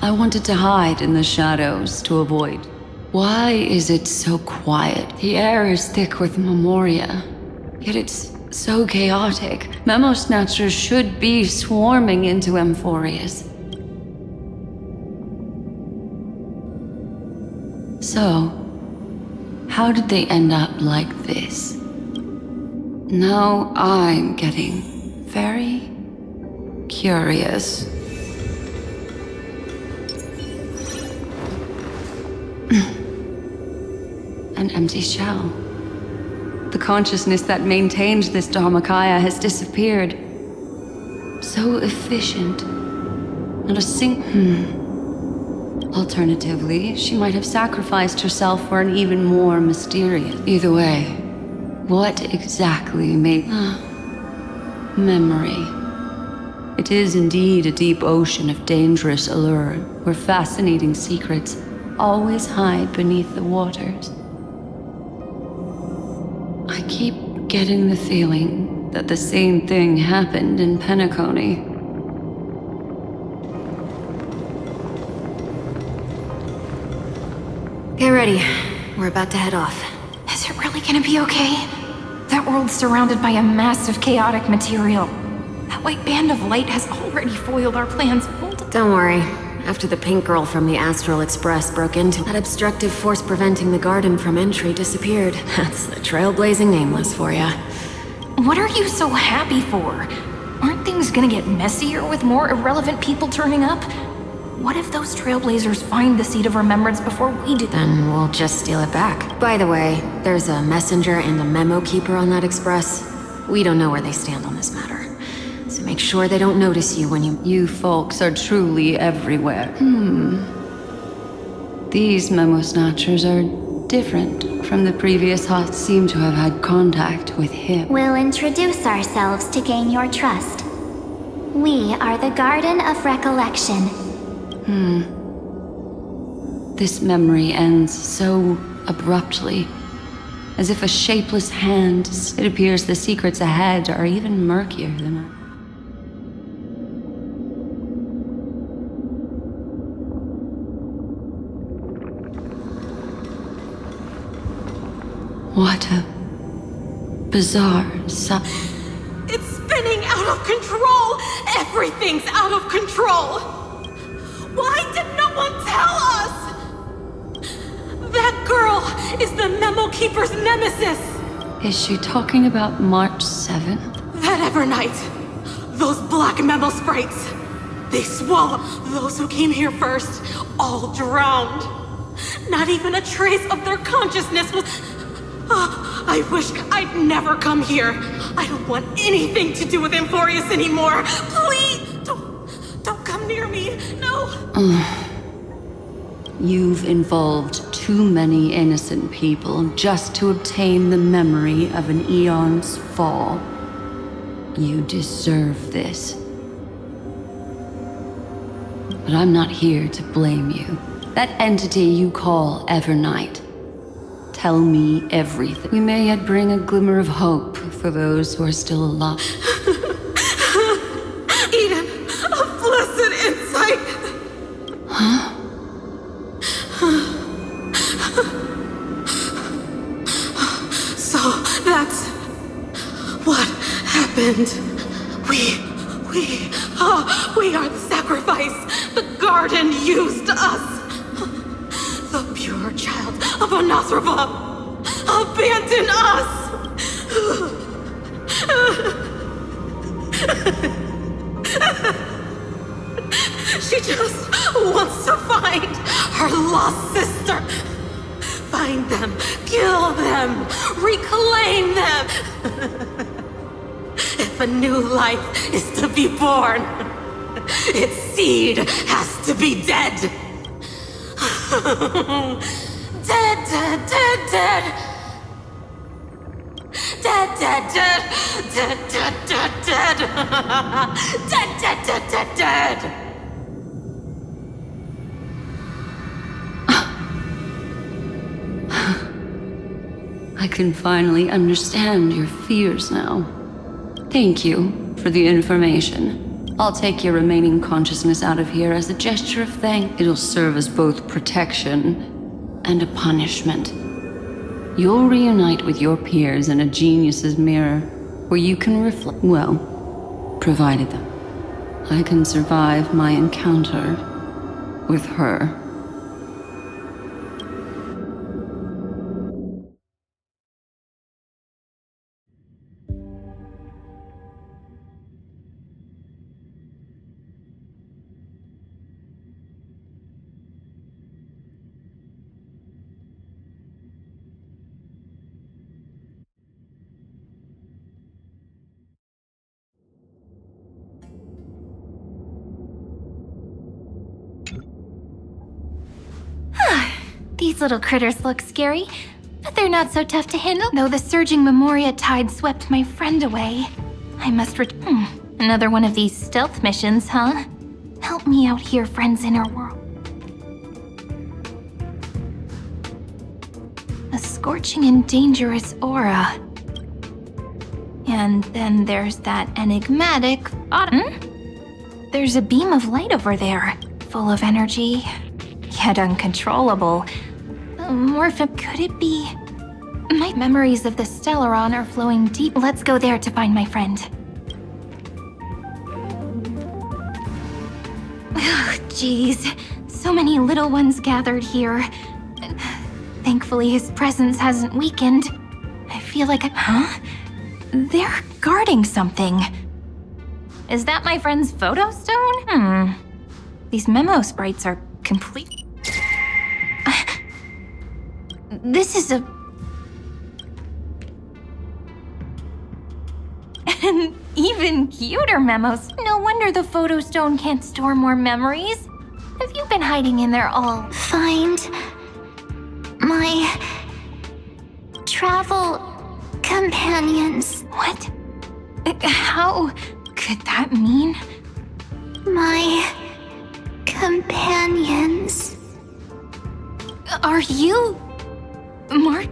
S12: I wanted to hide in the shadows to avoid. Why is it so quiet? The air is thick with Memoria, yet it's so chaotic. Memo Snatchers should be swarming into Amphorius. So, how did they end up like this? Now I'm getting very curious. An empty shell. The consciousness that maintained this Dharmakaya has disappeared. So efficient. Not a Alternatively, she might have sacrificed herself for an even more mysterious. Either way, what exactly made... memory. It is indeed a deep ocean of dangerous allure, where fascinating secrets always hide beneath the waters. I keep getting the feeling that the same thing happened in Penacony.
S20: Get ready. We're about to head off.
S3: Is it really gonna be okay? That world's surrounded by a massive chaotic material. That white band of light has already foiled our plans.
S20: Don't worry. After the pink girl from the Astral Express broke into that obstructive force preventing the garden from entry disappeared. That's the trailblazing nameless for ya.
S3: What are you so happy for? Aren't things gonna get messier with more irrelevant people turning up? What if those trailblazers find the seed of remembrance before we do?
S20: Then we'll just steal it back. By the way, there's a messenger and a memo keeper on that express. We don't know where they stand on this matter. So make sure they don't notice you when you...
S12: You folks are truly everywhere. These memo snatchers are different from the previous hosts. Seem to have had contact with him.
S4: We'll introduce ourselves to gain your trust. We are the Garden of Recollection.
S12: This memory ends so abruptly. As if a shapeless hand. It appears the secrets ahead are even murkier than I... What a bizarre
S13: It's spinning out of control! Everything's out of control! Why did no one tell us? That girl is the Memo Keeper's nemesis!
S12: Is she talking about March 7th?
S13: That EVERKNIGHT! Those black Memo sprites! They swallow those who came here first, all drowned. Not even a trace of their consciousness was... I wish I'd never come here. I don't want anything to do with Amphorius anymore. Please, don't come near me. No.
S12: You've involved too many innocent people just to obtain the memory of an eon's fall. You deserve this. But I'm not here to blame you. That entity you call EVERKNIGHT. Tell me everything. We may yet bring a glimmer of hope for those who are still alive.
S13: Eden, a blessed insight.
S12: Huh?
S13: So that's what happened. We are the sacrifice. The garden used us. The pure child of Anasrava abandoned us! She just wants to find her lost sister. Find them, kill them, reclaim them. If a new life is to be born, its seed has to be dead. Dead, dead, dead, dead. Dead, dead, dead. Dead, dead, dead, dead. Dead, dead, dead, dead, dead.
S12: I can finally understand your fears now. Thank you for the information. I'll take your remaining consciousness out of here as a gesture of thanks. It'll serve as both protection and a punishment. You'll reunite with your peers in a genius's mirror, where you can reflect, well, provided that I can survive my encounter with her.
S3: These little critters look scary, but they're not so tough to handle. Though the surging Memoria tide swept my friend away, I must another one of these stealth missions, huh? Help me out here, friend's inner world. A scorching and dangerous aura. And then there's that enigmatic There's a beam of light over there, full of energy, yet uncontrollable. Could it be? My memories of the Stellaron are flowing deep. Let's go there to find my friend. Jeez, so many little ones gathered here. Thankfully, his presence hasn't weakened. I feel like They're guarding something. Is that my friend's photo stone? These memo sprites are complete. This is an even cuter memos. No wonder the photo stone can't store more memories. Have you been hiding in there all?
S14: Find my travel companions.
S3: What? How could that mean?
S14: My companions.
S3: Are you... Mark?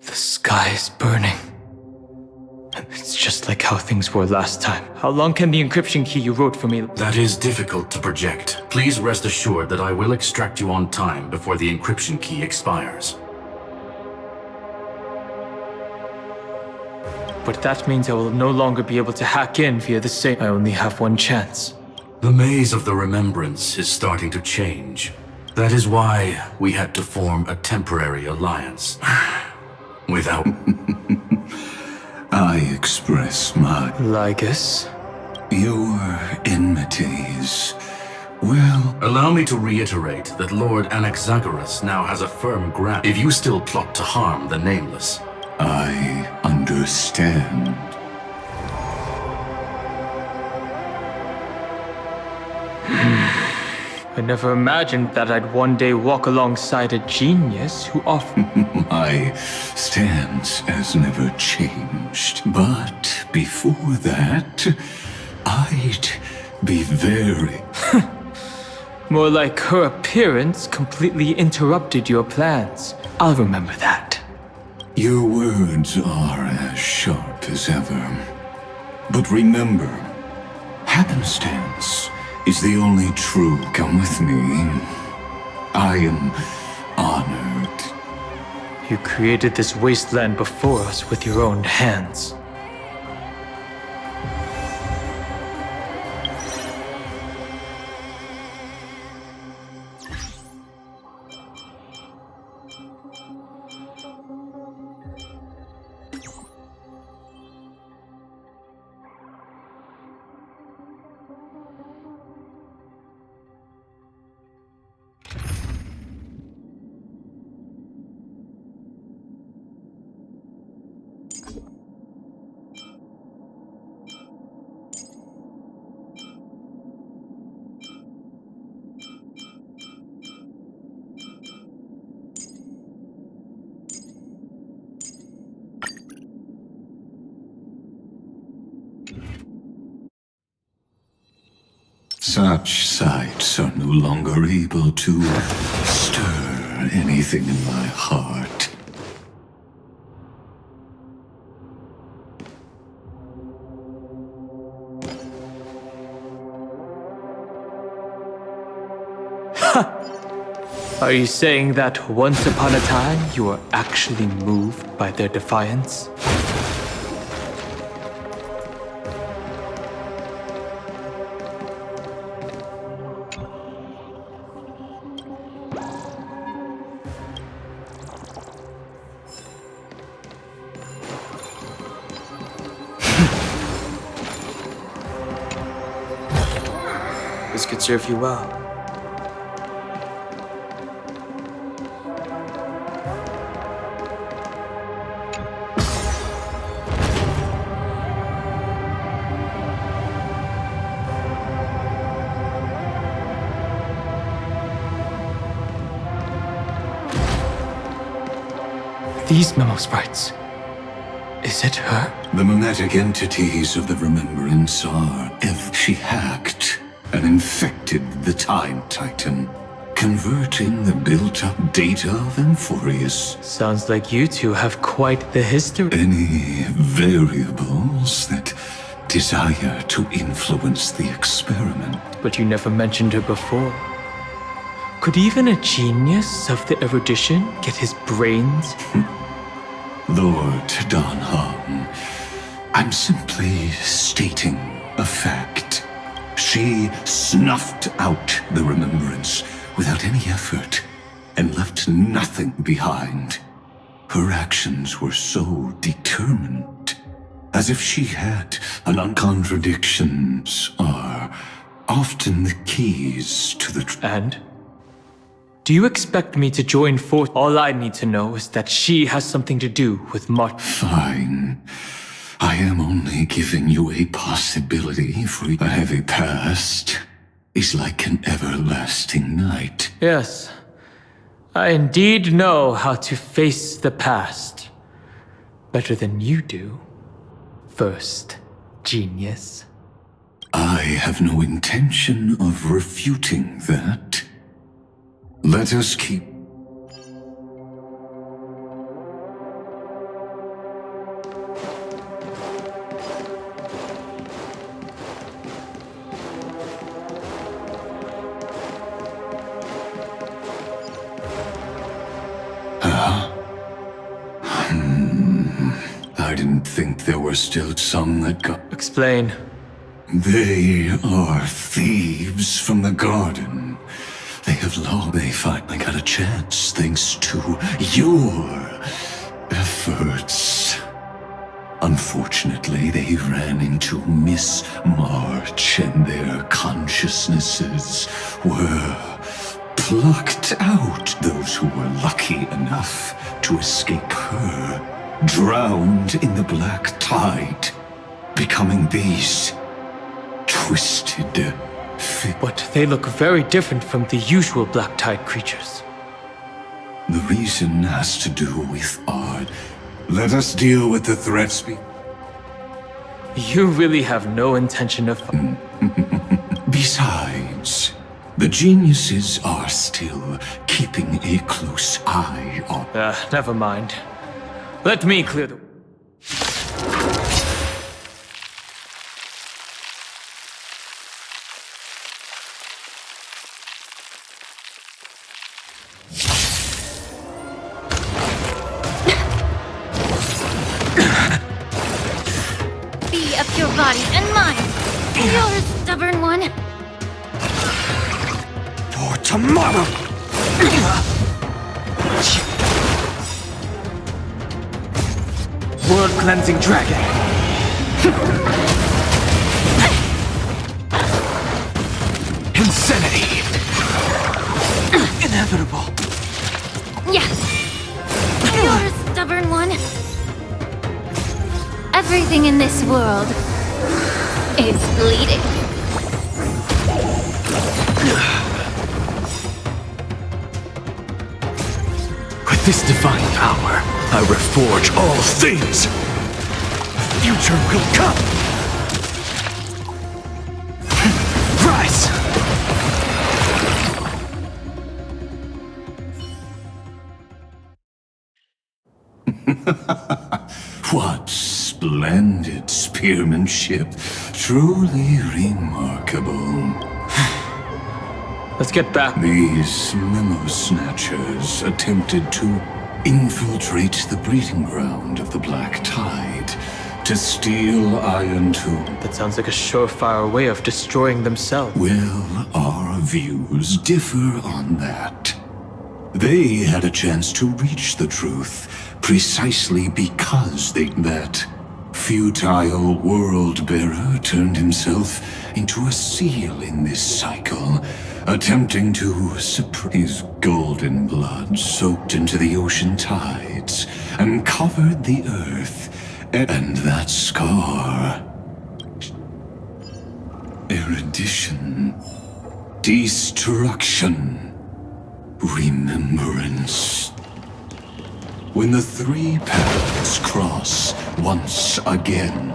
S9: The sky is burning. And it's just like how things were last time. How long can the encryption key you wrote for me...
S7: That is difficult to project. Please rest assured that I will extract you on time before the encryption key expires.
S9: But that means I will no longer be able to hack in via the same... I only have one chance.
S7: The maze of the remembrance is starting to change. That is why we had to form a temporary alliance. Without...
S5: I express my...
S9: Lygus?
S5: Your enmities... Well...
S7: Allow me to reiterate that Lord Anaxagoras now has a firm grasp if you still plot to harm the Nameless.
S5: I understand.
S9: I never imagined that I'd one day walk alongside a genius who often...
S5: My stance has never changed. But before that, I'd be very...
S9: More like her appearance completely interrupted your plans. I'll remember that.
S5: Your words are as sharp as ever. But remember, happenstance is the only true. Come with me. I am honored.
S9: You created this wasteland before us with your own hands.
S5: Such sights are no longer able to stir anything in my heart.
S9: Are you saying that once upon a time you were actually moved by their defiance? This could serve you well. These memo sprites. Is it her?
S5: The mimetic entities of the Remembrance are if she hacked and infected the Time Titan, converting the built-up data of Amphorius.
S9: Sounds like you two have quite the history.
S5: Any variables that desire to influence the experiment.
S9: But you never mentioned her before. Could even a genius of the erudition get his brains?
S5: Lord Don Hung, I'm simply stating a fact. She snuffed out the Remembrance without any effort and left nothing behind. Her actions were so determined, as if she had contradictions are often the keys to the
S9: And? Do you expect me to join force? All I need to know is that she has something to do with Martin.
S5: Fine. I am only giving you a possibility, for a heavy past is like an everlasting night.
S9: Yes. I indeed know how to face the past. Better than you do. First, genius.
S5: I have no intention of refuting that. Let us keep... I didn't think there were still some that got...
S9: Explain.
S5: They are thieves from the garden. They finally got a chance thanks to your efforts. Unfortunately, they ran into Miss March and their consciousnesses were plucked out. Those who were lucky enough to escape her drowned in the black tide, becoming these twisted...
S9: But they look very different from the usual black tide creatures.
S5: The reason has to do with art. Let us deal with the threats.
S9: You really have no intention of...
S5: Besides, the geniuses are still keeping a close eye on...
S9: never mind. Let me clear the...
S3: Your body and mine. You're a stubborn one.
S2: For tomorrow.
S1: World cleansing dragon. Insanity. Inevitable.
S3: Yeah. You're a stubborn one. Everything in this world is bleeding.
S2: With this divine power, I reforge all things. The future will come. Rise!
S5: What splendid spearmanship. Truly remarkable.
S9: Let's get back.
S5: These memo snatchers attempted to infiltrate the breeding ground of the Black Tide to steal Iron Tomb.
S9: That sounds like a surefire way of destroying themselves.
S5: Well, our views differ on that. They had a chance to reach the truth precisely because that futile world-bearer turned himself into a seal in this cycle, attempting to suppress his golden blood soaked into the ocean tides and covered the earth. And that scar... erudition, destruction, remembrance. When the three paths cross once again,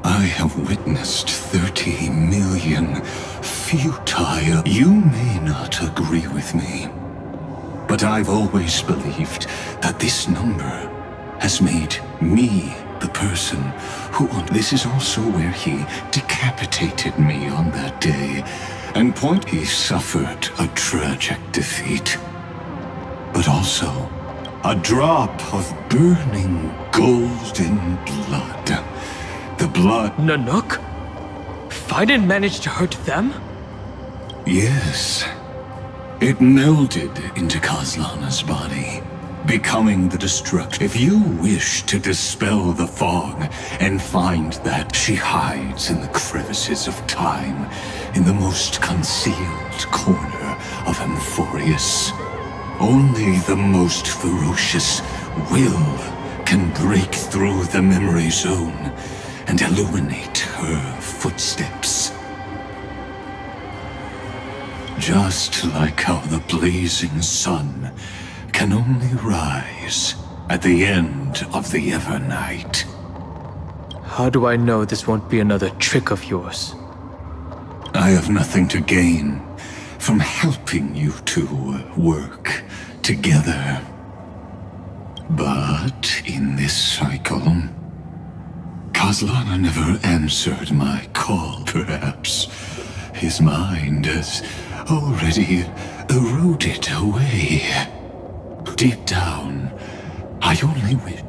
S5: I have witnessed 30 million futile... You may not agree with me, but I've always believed that this number has made me the person who... This is also where he decapitated me on that day, and he suffered a tragic defeat, but also a drop of burning golden blood. The blood...
S9: Nanook? Fiden managed to hurt them?
S5: Yes. It melded into Kaslana's body, becoming the destruction. If you wish to dispel the fog and find that she hides in the crevices of time, in the most concealed corner of Amphorius, only the most ferocious will can break through the memory zone and illuminate her footsteps. Just like how the blazing sun can only rise at the end of the EVERKNIGHT.
S9: How do I know this won't be another trick of yours?
S5: I have nothing to gain from helping you two work together. But in this cycle, Kaslana never answered my call, perhaps. His mind has already eroded away. Deep down, I only wish...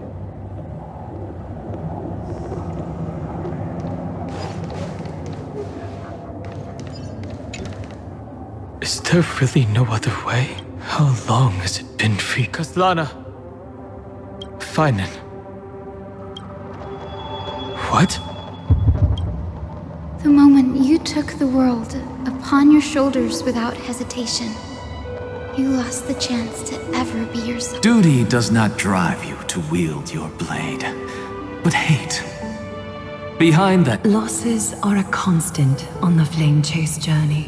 S9: Is there really no other way? How long has it been for you? Kaslana! Finen. What?
S3: The moment you took the world upon your shoulders without hesitation, you lost the chance to ever be yourself.
S8: Duty does not drive you to wield your blade, but hate. Behind that...
S10: Losses are a constant on the Flame Chase journey.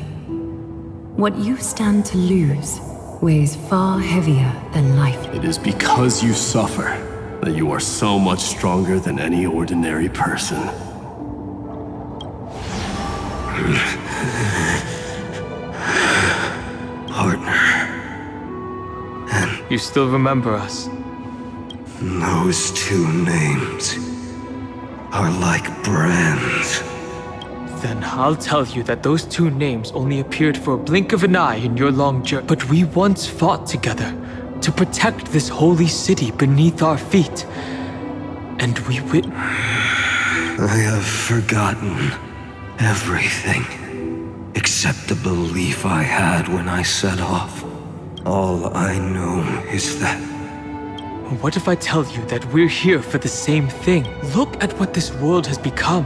S10: What you stand to lose weighs far heavier than life.
S21: It is because you suffer that you are so much stronger than any ordinary person.
S2: Partner.
S9: You still remember us?
S2: Those two names are like brands.
S9: Then I'll tell you that those two names only appeared for a blink of an eye in your long journey. But we once fought together to protect this holy city beneath our feet. And we
S2: I have forgotten everything except the belief I had when I set off. All I know is that
S9: What if I tell you that we're here for the same thing? Look at what this world has become.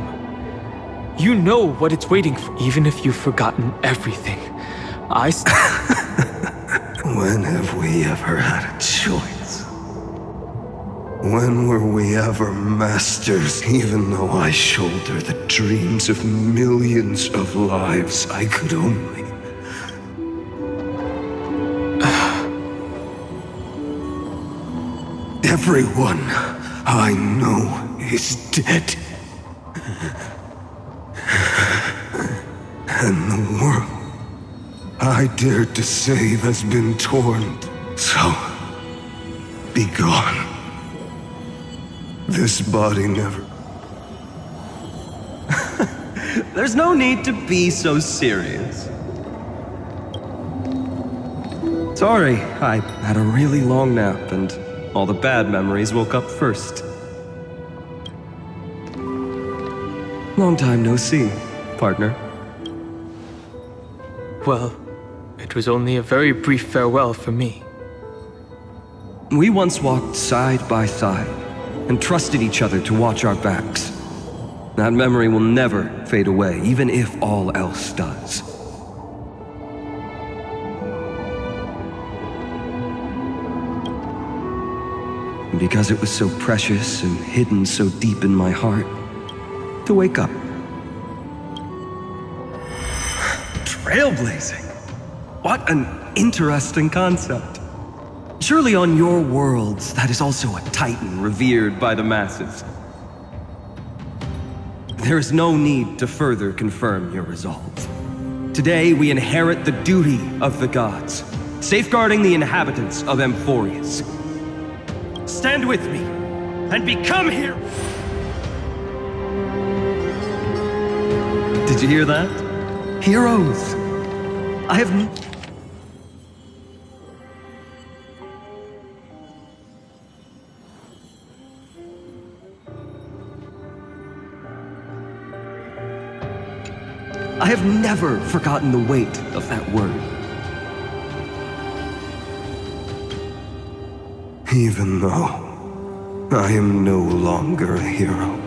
S9: You know what it's waiting for, even if you've forgotten everything.
S2: When have we ever had a choice? When were we ever masters? Even though I shoulder the dreams of millions of lives, I could only... Everyone I know is dead. And the world I dared to save has been torn. So, be gone. This body never...
S15: There's no need to be so serious. Sorry, I had a really long nap and all the bad memories woke up first. Long time no see, partner.
S9: Well, it was only a very brief farewell for me.
S15: We once walked side by side and trusted each other to watch our backs. That memory will never fade away, even if all else does. And because it was so precious and hidden so deep in my heart, to wake up. Trailblazing? What an interesting concept. Surely on your worlds, that is also a titan revered by the masses. There is no need to further confirm your resolve. Today, we inherit the duty of the gods, safeguarding the inhabitants of Amphorius. Stand with me, and become here! Did you hear that? Heroes! I have never forgotten the weight of that word.
S2: Even though I am no longer a hero,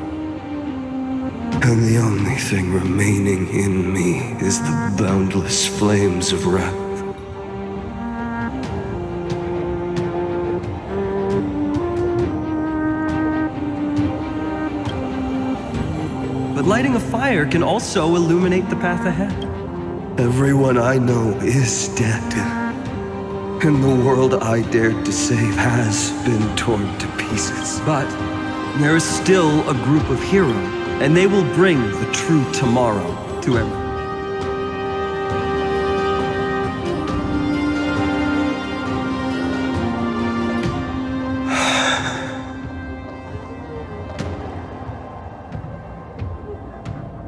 S2: and the only thing remaining in me is the boundless flames of wrath.
S15: But lighting a fire can also illuminate the path ahead.
S2: Everyone I know is dead. And the world I dared to save has been torn to pieces.
S15: But there is still a group of heroes, and they will bring the true tomorrow to everyone.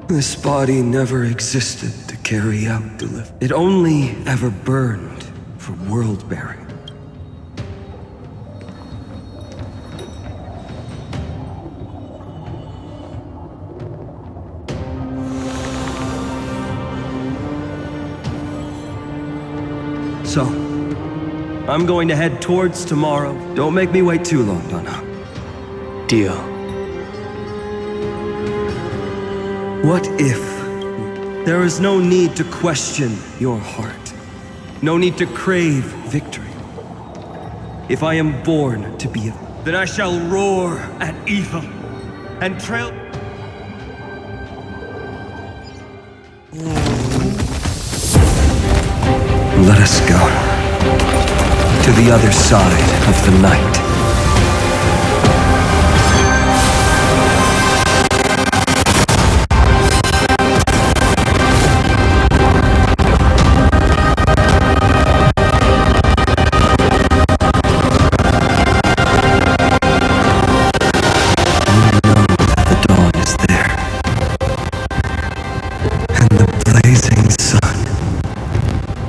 S2: This body never existed to carry out deliverance.
S15: It only ever burned for world-bearing. So, I'm going to head towards tomorrow. Don't make me wait too long, Donna.
S9: Deal.
S15: What if there is no need to question your heart? No need to crave victory. If I am born to be evil, then I shall roar at evil and trail...
S2: Let us go to the other side of the night.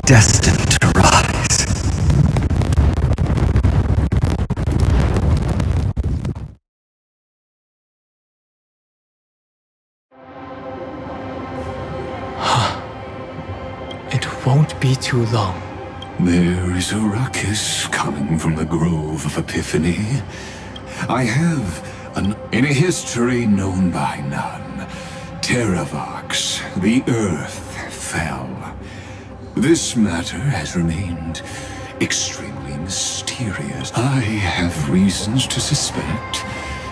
S2: Destined to rise.
S9: It won't be too long.
S5: There is a ruckus coming from the Grove of Epiphany. I have in a history known by none, Terravox, the earth fell. This matter has remained extremely mysterious. I have reasons to suspect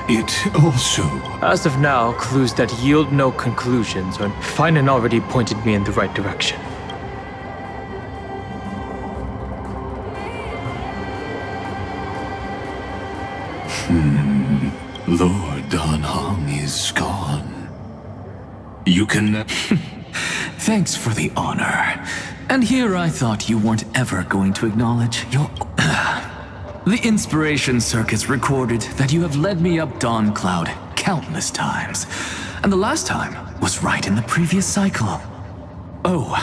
S5: it also.
S9: As of now, clues that yield no conclusions are fine and already pointed me in the right direction.
S5: Lord Dan Heng is gone. You can...
S8: Thanks for the honor. And here I thought you weren't ever going to acknowledge your... The Inspiration Circus recorded that you have led me up Dawn Cloud countless times. And the last time was right in the previous cycle. Oh,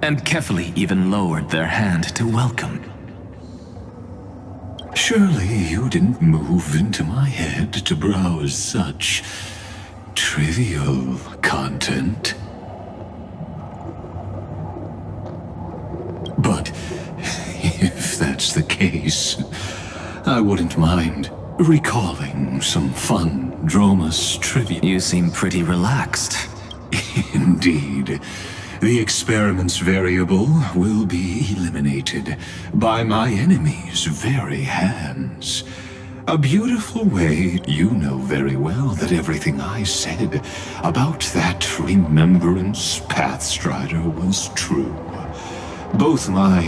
S8: and Kefali even lowered their hand to welcome.
S5: Surely you didn't move into my head to browse such trivial content. But if that's the case, I wouldn't mind recalling some fun Dromus trivia.
S8: You seem pretty relaxed.
S5: Indeed. The experiment's variable will be eliminated by my enemy's very hands. A beautiful way. You know very well that everything I said about that Remembrance Pathstrider was true. Both my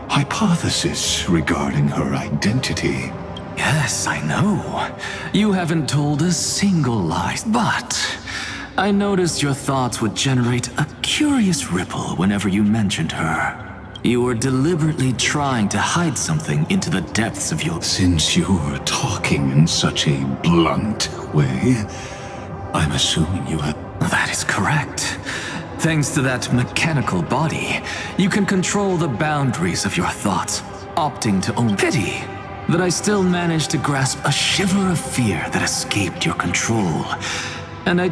S5: hypothesis regarding her identity.
S8: Yes, I know. You haven't told a single lie, but I noticed your thoughts would generate a curious ripple whenever you mentioned her. You were deliberately trying to hide something into the depths of your...
S5: Since you're talking in such a blunt way, I'm assuming you have...
S8: That is correct. Thanks to that mechanical body, you can control the boundaries of your thoughts, opting to own pity. That I still managed to grasp a shiver of fear that escaped your control. And I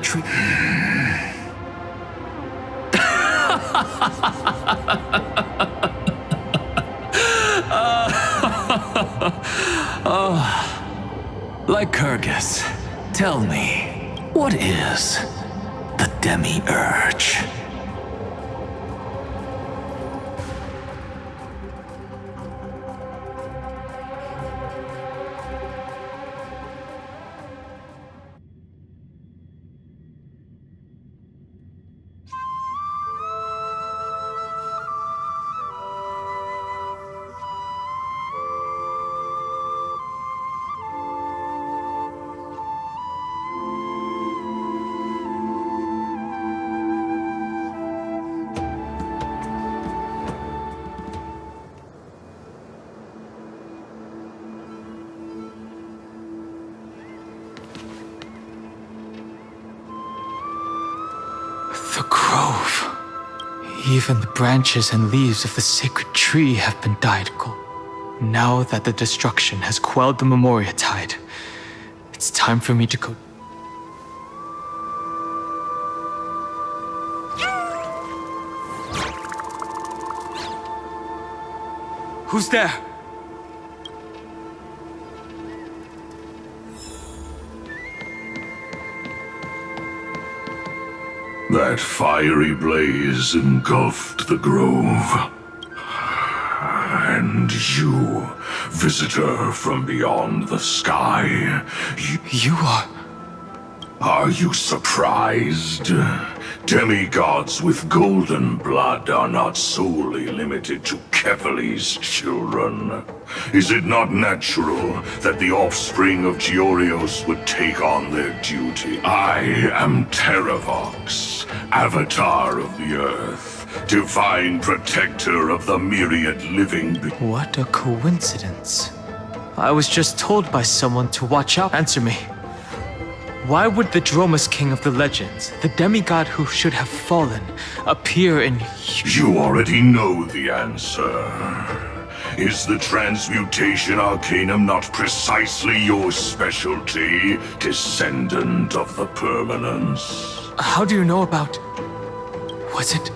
S8: Lycurgus, tell me, what is the Demi-Urge?
S9: The grove. Even the branches and leaves of the sacred tree have been dyed gold. Now that the destruction has quelled the Memoria tide, it's time for me to go. Who's there?
S18: That fiery blaze engulfed the grove. And you, visitor from beyond the sky,
S9: You are...
S18: Are you surprised? Demigods with golden blood are not solely limited to Kefali's children. Is it not natural that the offspring of Georios would take on their duty? I am Terravox, Avatar of the Earth, divine protector of the myriad living
S9: What a coincidence. I was just told by someone to watch out. Answer me. Why would the Dromus King of the Legends, the demigod who should have fallen, appear in...
S18: You already know the answer. Is the Transmutation Arcanum not precisely your specialty, descendant of the Permanence?
S9: How do you know about... Was it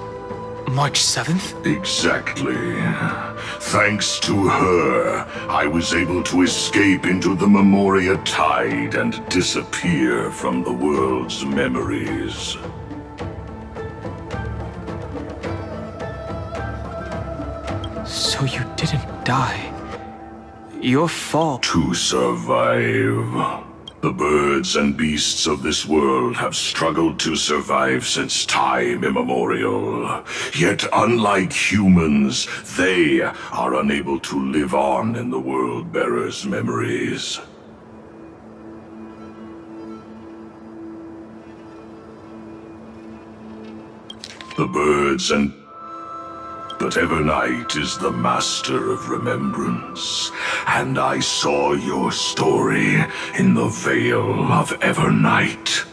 S9: March 7th?
S18: Exactly. Thanks to her, I was able to escape into the Memoria Tide and disappear from the world's memories.
S9: So you didn't die. Your fault.
S18: To survive. The birds and beasts of this world have struggled to survive since time immemorial. Yet unlike humans, they are unable to live on in the World-Bearer's memories. The birds and... But EVERKNIGHT is the master of remembrance, and I saw your story in the Veil of EVERKNIGHT.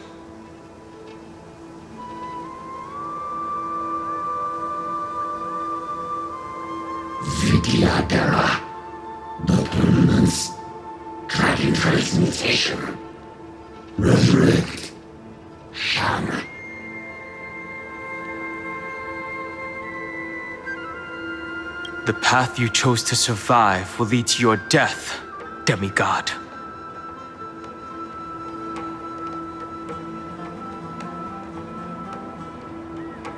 S17: Vidyadhara. The permanence. Tracking transmutation. Resurrect. Shun.
S9: The path you chose to survive will lead to your death, demigod.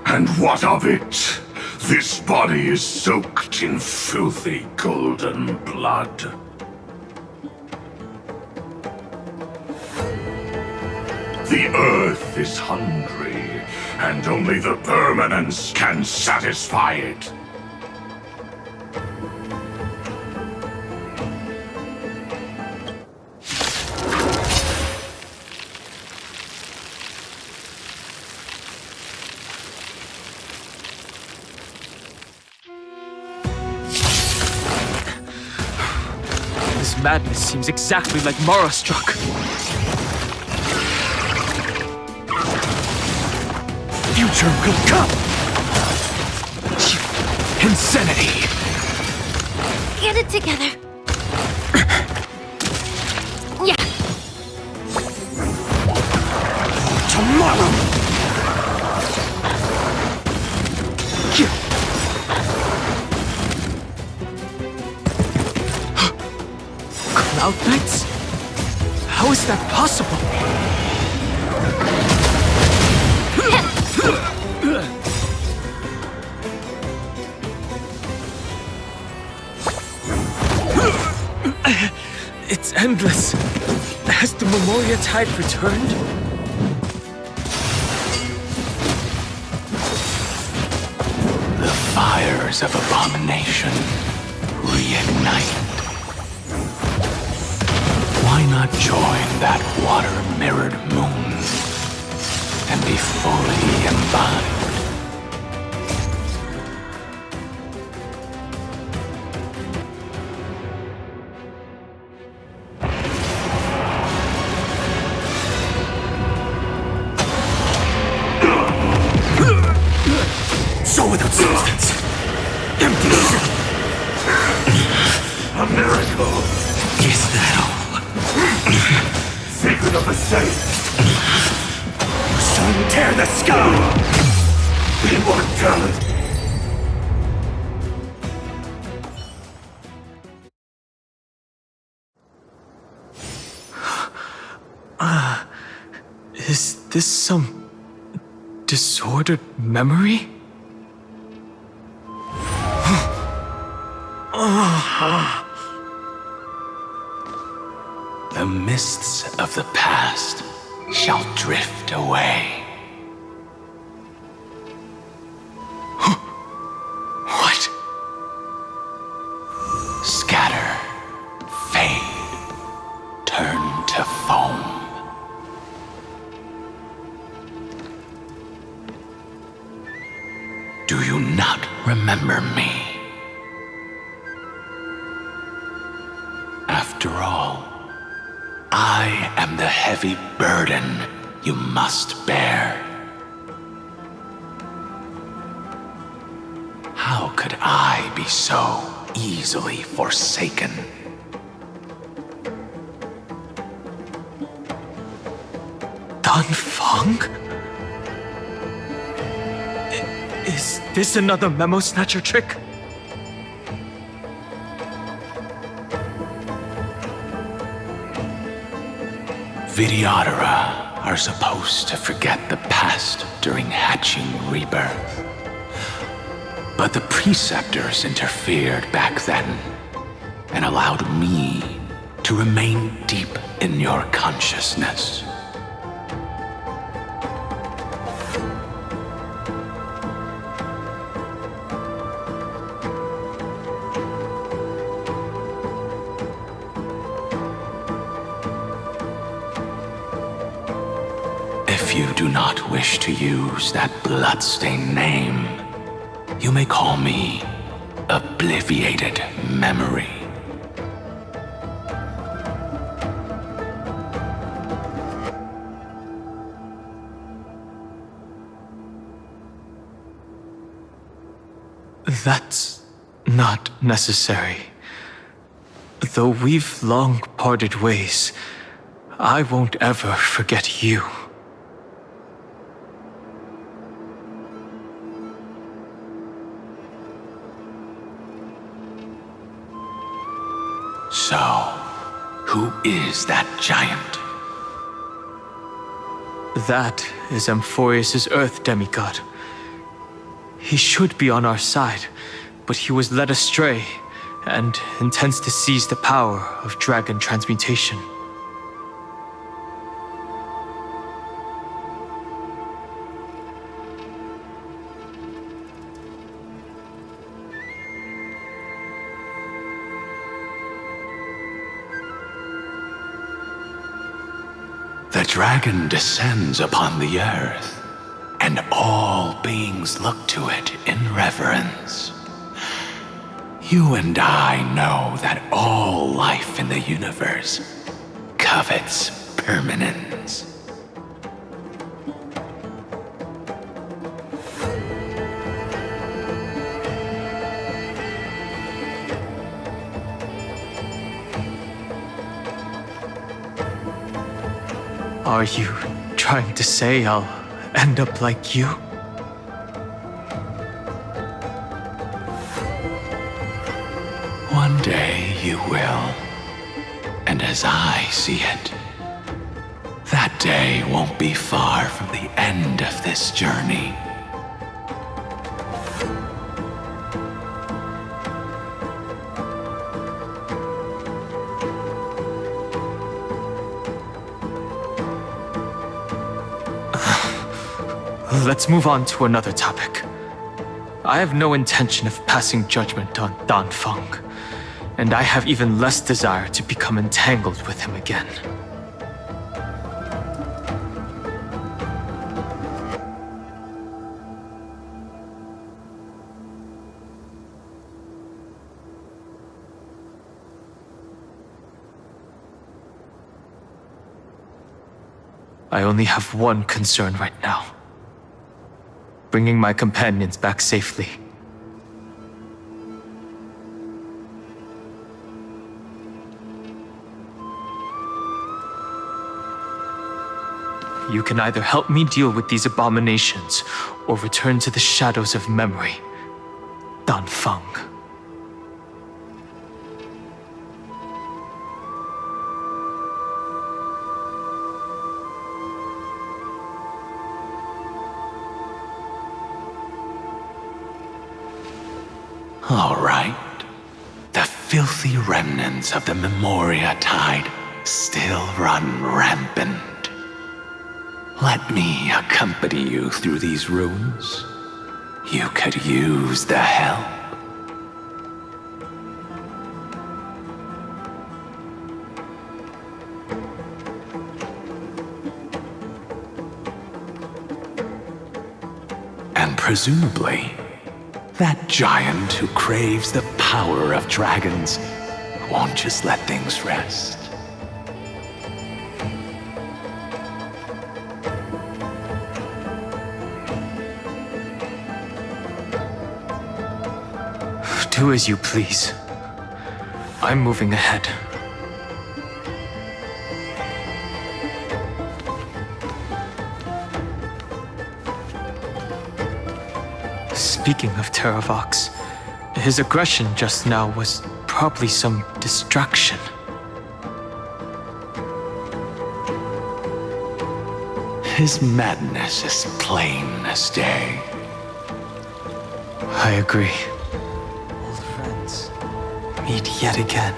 S18: And what of it? This body is soaked in filthy golden blood. The earth is hungry, and only the permanence can satisfy it.
S9: This madness seems exactly like Mara struck. Future will come! Insanity!
S14: Get it together. Yeah.
S9: Tomorrow! Cloud Knights? How is that possible? It's endless. Has the Memoria Tide returned?
S5: The fires of abomination reignite. Why not join that water-mirrored moon and be fully embodied?
S18: So without substance. Empty shell. A miracle.
S5: Is that all?
S18: Secret of the saint. Sun tear the sky. Immortality.
S9: Is this some disordered memory?
S5: The mists of the past shall drift away.
S9: What?
S5: Scatter, fade, turn to foam. Do you not remember me? After all, I am the heavy burden you must bear. How could I be so easily forsaken?
S9: Dan Feng? Is this another memo snatcher trick?
S5: Vidyadhara are supposed to forget the past during hatching rebirth. But the preceptors interfered back then and allowed me to remain deep in your consciousness. If you do not wish to use that bloodstained name, you may call me Obliviated Memory.
S9: That's not necessary. Though we've long parted ways, I won't ever forget you.
S5: So, who is that giant?
S9: That is Amphorius' Earth demigod. He should be on our side, but he was led astray and intends to seize the power of dragon transmutation.
S5: The dragon descends upon the earth, and all beings look to it in reverence. You and I know that all life in the universe covets permanence.
S9: Are you trying to say I'll end up like you?
S5: One day you will. And as I see it, that day won't be far from the end of this journey.
S9: Let's move on to another topic. I have no intention of passing judgment on Dan Feng, and I have even less desire to become entangled with him again. I only have one concern right now. Bringing my companions back safely. You can either help me deal with these abominations, or return to the shadows of memory. Dan Feng.
S5: All right. The filthy remnants of the Memoria Tide still run rampant. Let me accompany you through these ruins. You could use the help. And presumably, that giant who craves the power of dragons won't just let things rest.
S9: Do as you please. I'm moving ahead. Speaking of Terravox, his aggression just now was probably some distraction.
S5: His madness is plain as day.
S9: I agree. Old friends, meet yet again.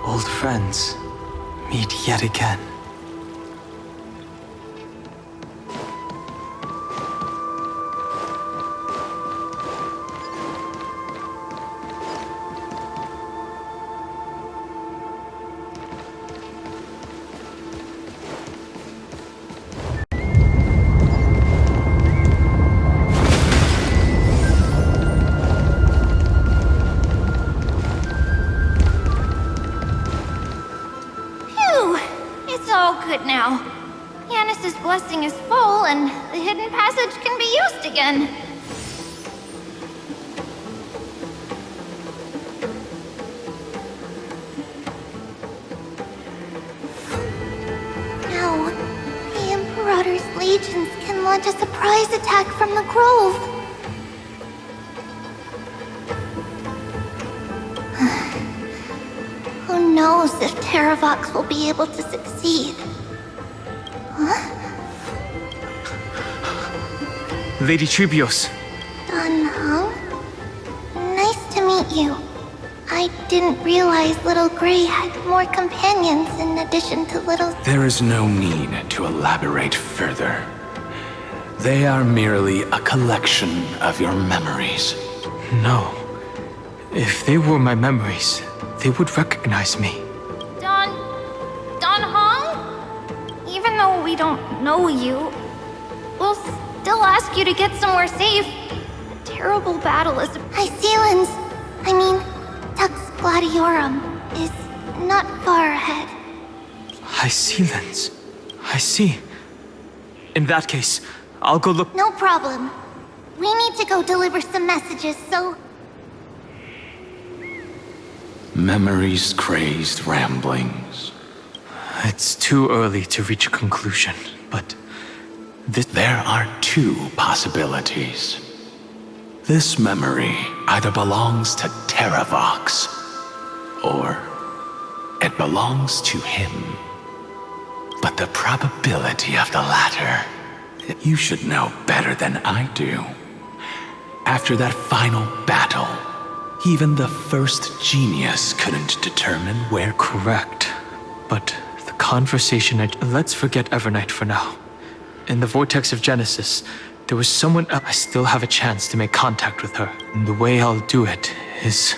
S9: Old friends, meet yet again.
S3: Now, Yanis's blessing is full, and the hidden passage can be used again. Now, the Imperator's legions can launch a surprise attack from the grove. Who knows if Terravox will be able to succeed? Huh?
S9: Lady Trebios.
S3: Dan Heng? Nice to meet you. I didn't realize Little Gray had more companions in addition to Little...
S5: There is no need to elaborate further. They are merely a collection of your memories.
S9: No. If they were my memories, they would recognize me.
S3: Dan Heng? Even though we don't know you, we'll still ask you to get somewhere safe. A terrible battle is... Tux Gladiorum is not far ahead.
S9: Hysealans. I see. In that case, I'll go look...
S3: No problem. We need to go deliver some messages, so...
S5: Memories crazed ramblings.
S9: It's too early to reach a conclusion, but...
S5: There are two possibilities. This memory either belongs to Terravox, or it belongs to him. But the probability of the latter, you should know better than I do. After that final battle, even the first genius couldn't determine where...
S9: Correct. But the conversation... Let's forget EVERKNIGHT for now. In the Vortex of Genesis, there was someone else. I still have a chance to make contact with her. And the way I'll do it is...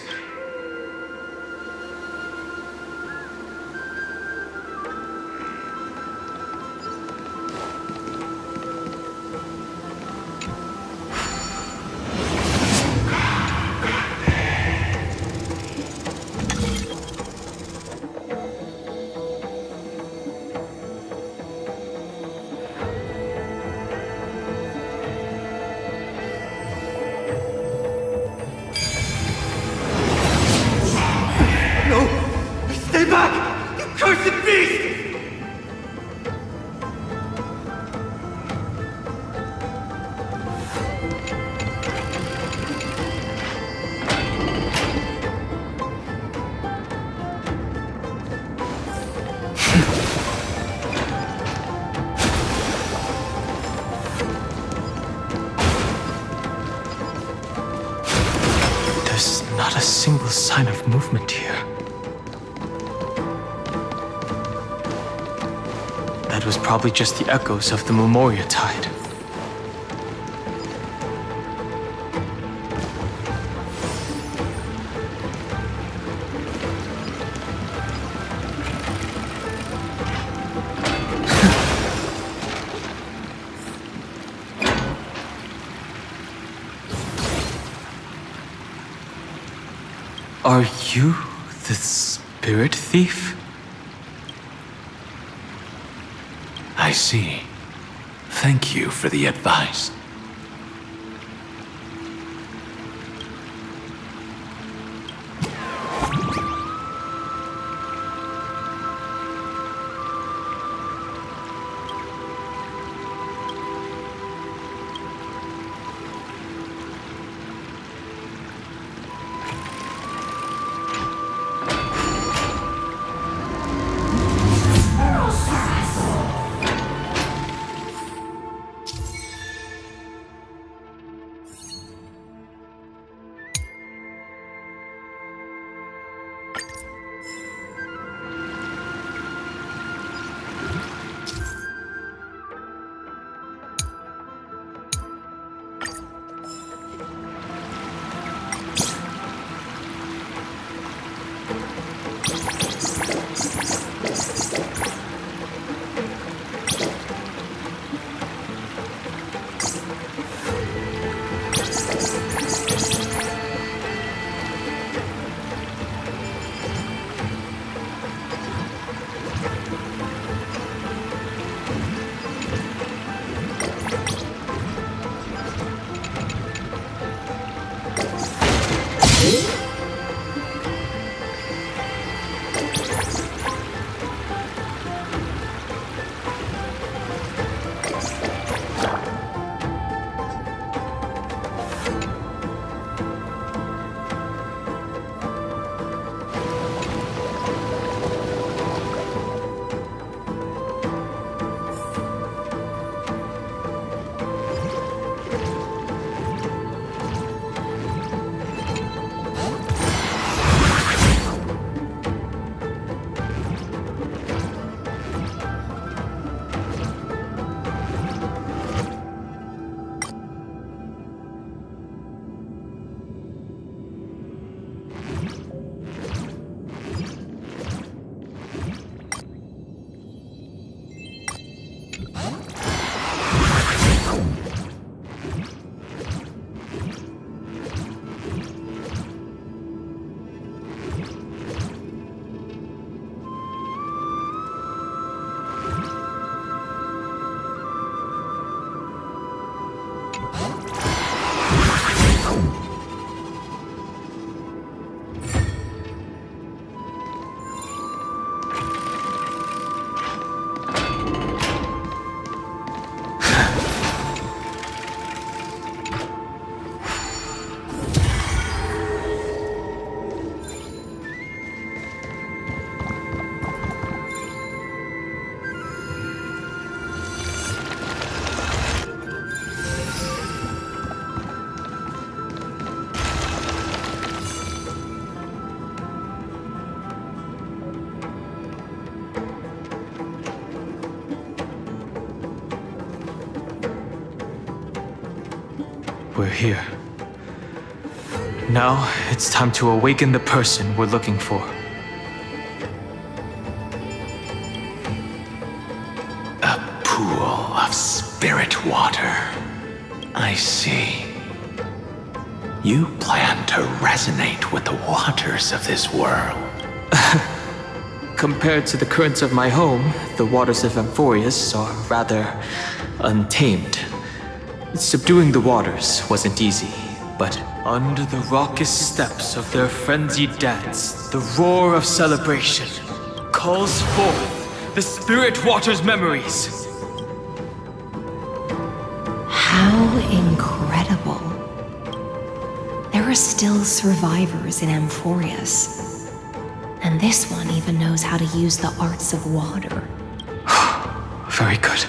S9: There's not a single sign of movement here. That was probably just the echoes of the Memoria Tide. Are you the spirit thief?
S21: I see. Thank you for the advice.
S9: We're here. Now, it's time to awaken the person we're looking for.
S21: A pool of spirit water. I see. You plan to resonate with the waters of this world.
S9: Compared to the currents of my home, the waters of Amphorius are rather untamed. Subduing the waters wasn't easy, but under the raucous steps of their frenzied dance, the roar of celebration calls forth the spirit water's memories.
S19: How incredible. There are still survivors in Amphorius. And this one even knows how to use the arts of water.
S9: Very good.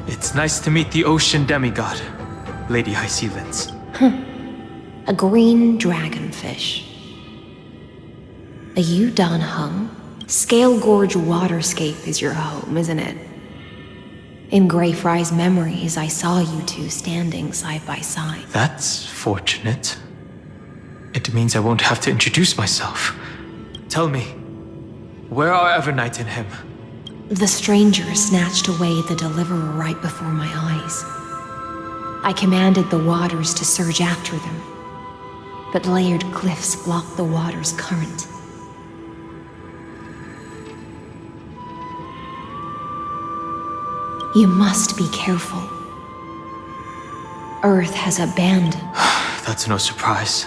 S9: It's nice to meet the ocean demigod, Lady Hycealens.
S19: A green dragonfish. You, Dan Hung? Scale Gorge Waterscape is your home, isn't it? In Greyfry's memories, I saw you two standing side by side.
S9: That's fortunate. It means I won't have to introduce myself. Tell me, where are EVERKNIGHT and him?
S19: The stranger snatched away the deliverer right before my eyes. I commanded the waters to surge after them. but layered cliffs block the water's current. You must be careful. Earth has abandoned.
S9: That's no surprise.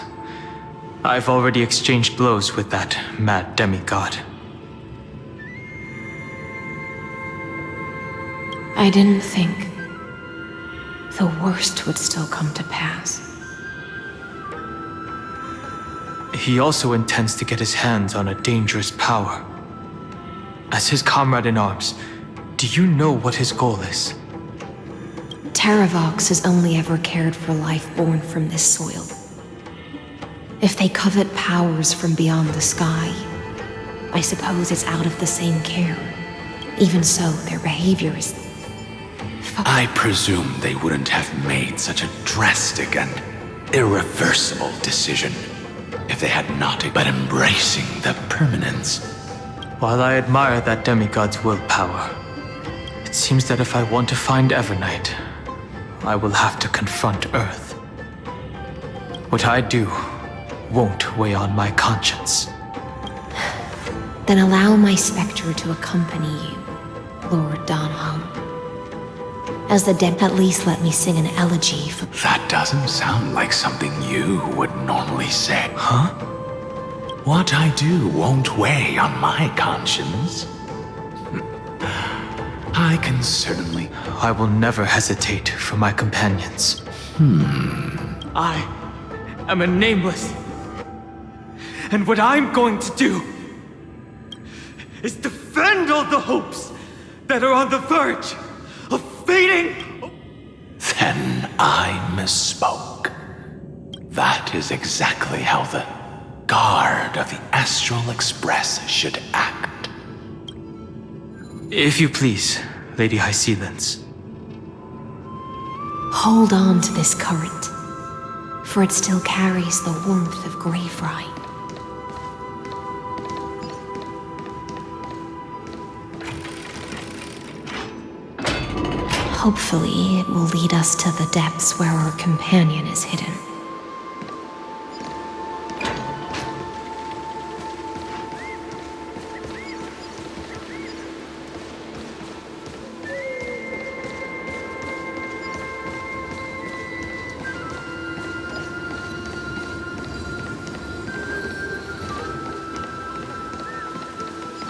S9: I've already exchanged blows with that mad demigod.
S19: I didn't think the worst would still come to pass.
S9: He also intends to get his hands on a dangerous power. As his comrade-in-arms, do you know what his goal is?
S19: Terravox has only ever cared for life born from this soil. If they covet powers from beyond the sky, I suppose it's out of the same care. Even so, their behavior is...
S21: I presume they wouldn't have made such a drastic and irreversible decision if they had not been embracing the permanence.
S9: While I admire that demigod's willpower, it seems that if I want to find EVERKNIGHT, I will have to confront Earth. What I do won't weigh on my conscience.
S19: Then allow my spectre to accompany you, Lord Donham. As the dead, at least let me sing an elegy for...
S21: That doesn't sound like something you would normally say. Huh? What I do won't weigh on my conscience. I can certainly...
S9: I will never hesitate for my companions. I am a nameless. And what I'm going to do is defend all the hopes that are on the verge of fading.
S21: Then I misspoke. That is exactly how the guard of the Astral Express should act.
S9: If you please, Lady Hysealence.
S19: Hold on to this current, for it still carries the warmth of Graveride. Hopefully, it will lead us to the depths where our companion is hidden.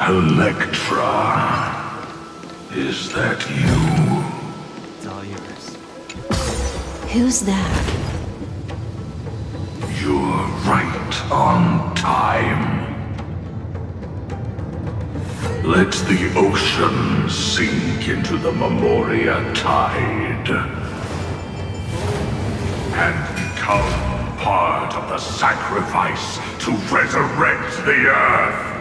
S18: Electra, is that you?
S9: It's all yours.
S19: Who's that?
S18: You're right on time. Let the ocean sink into the Memoria tide and become part of the sacrifice to resurrect the Earth.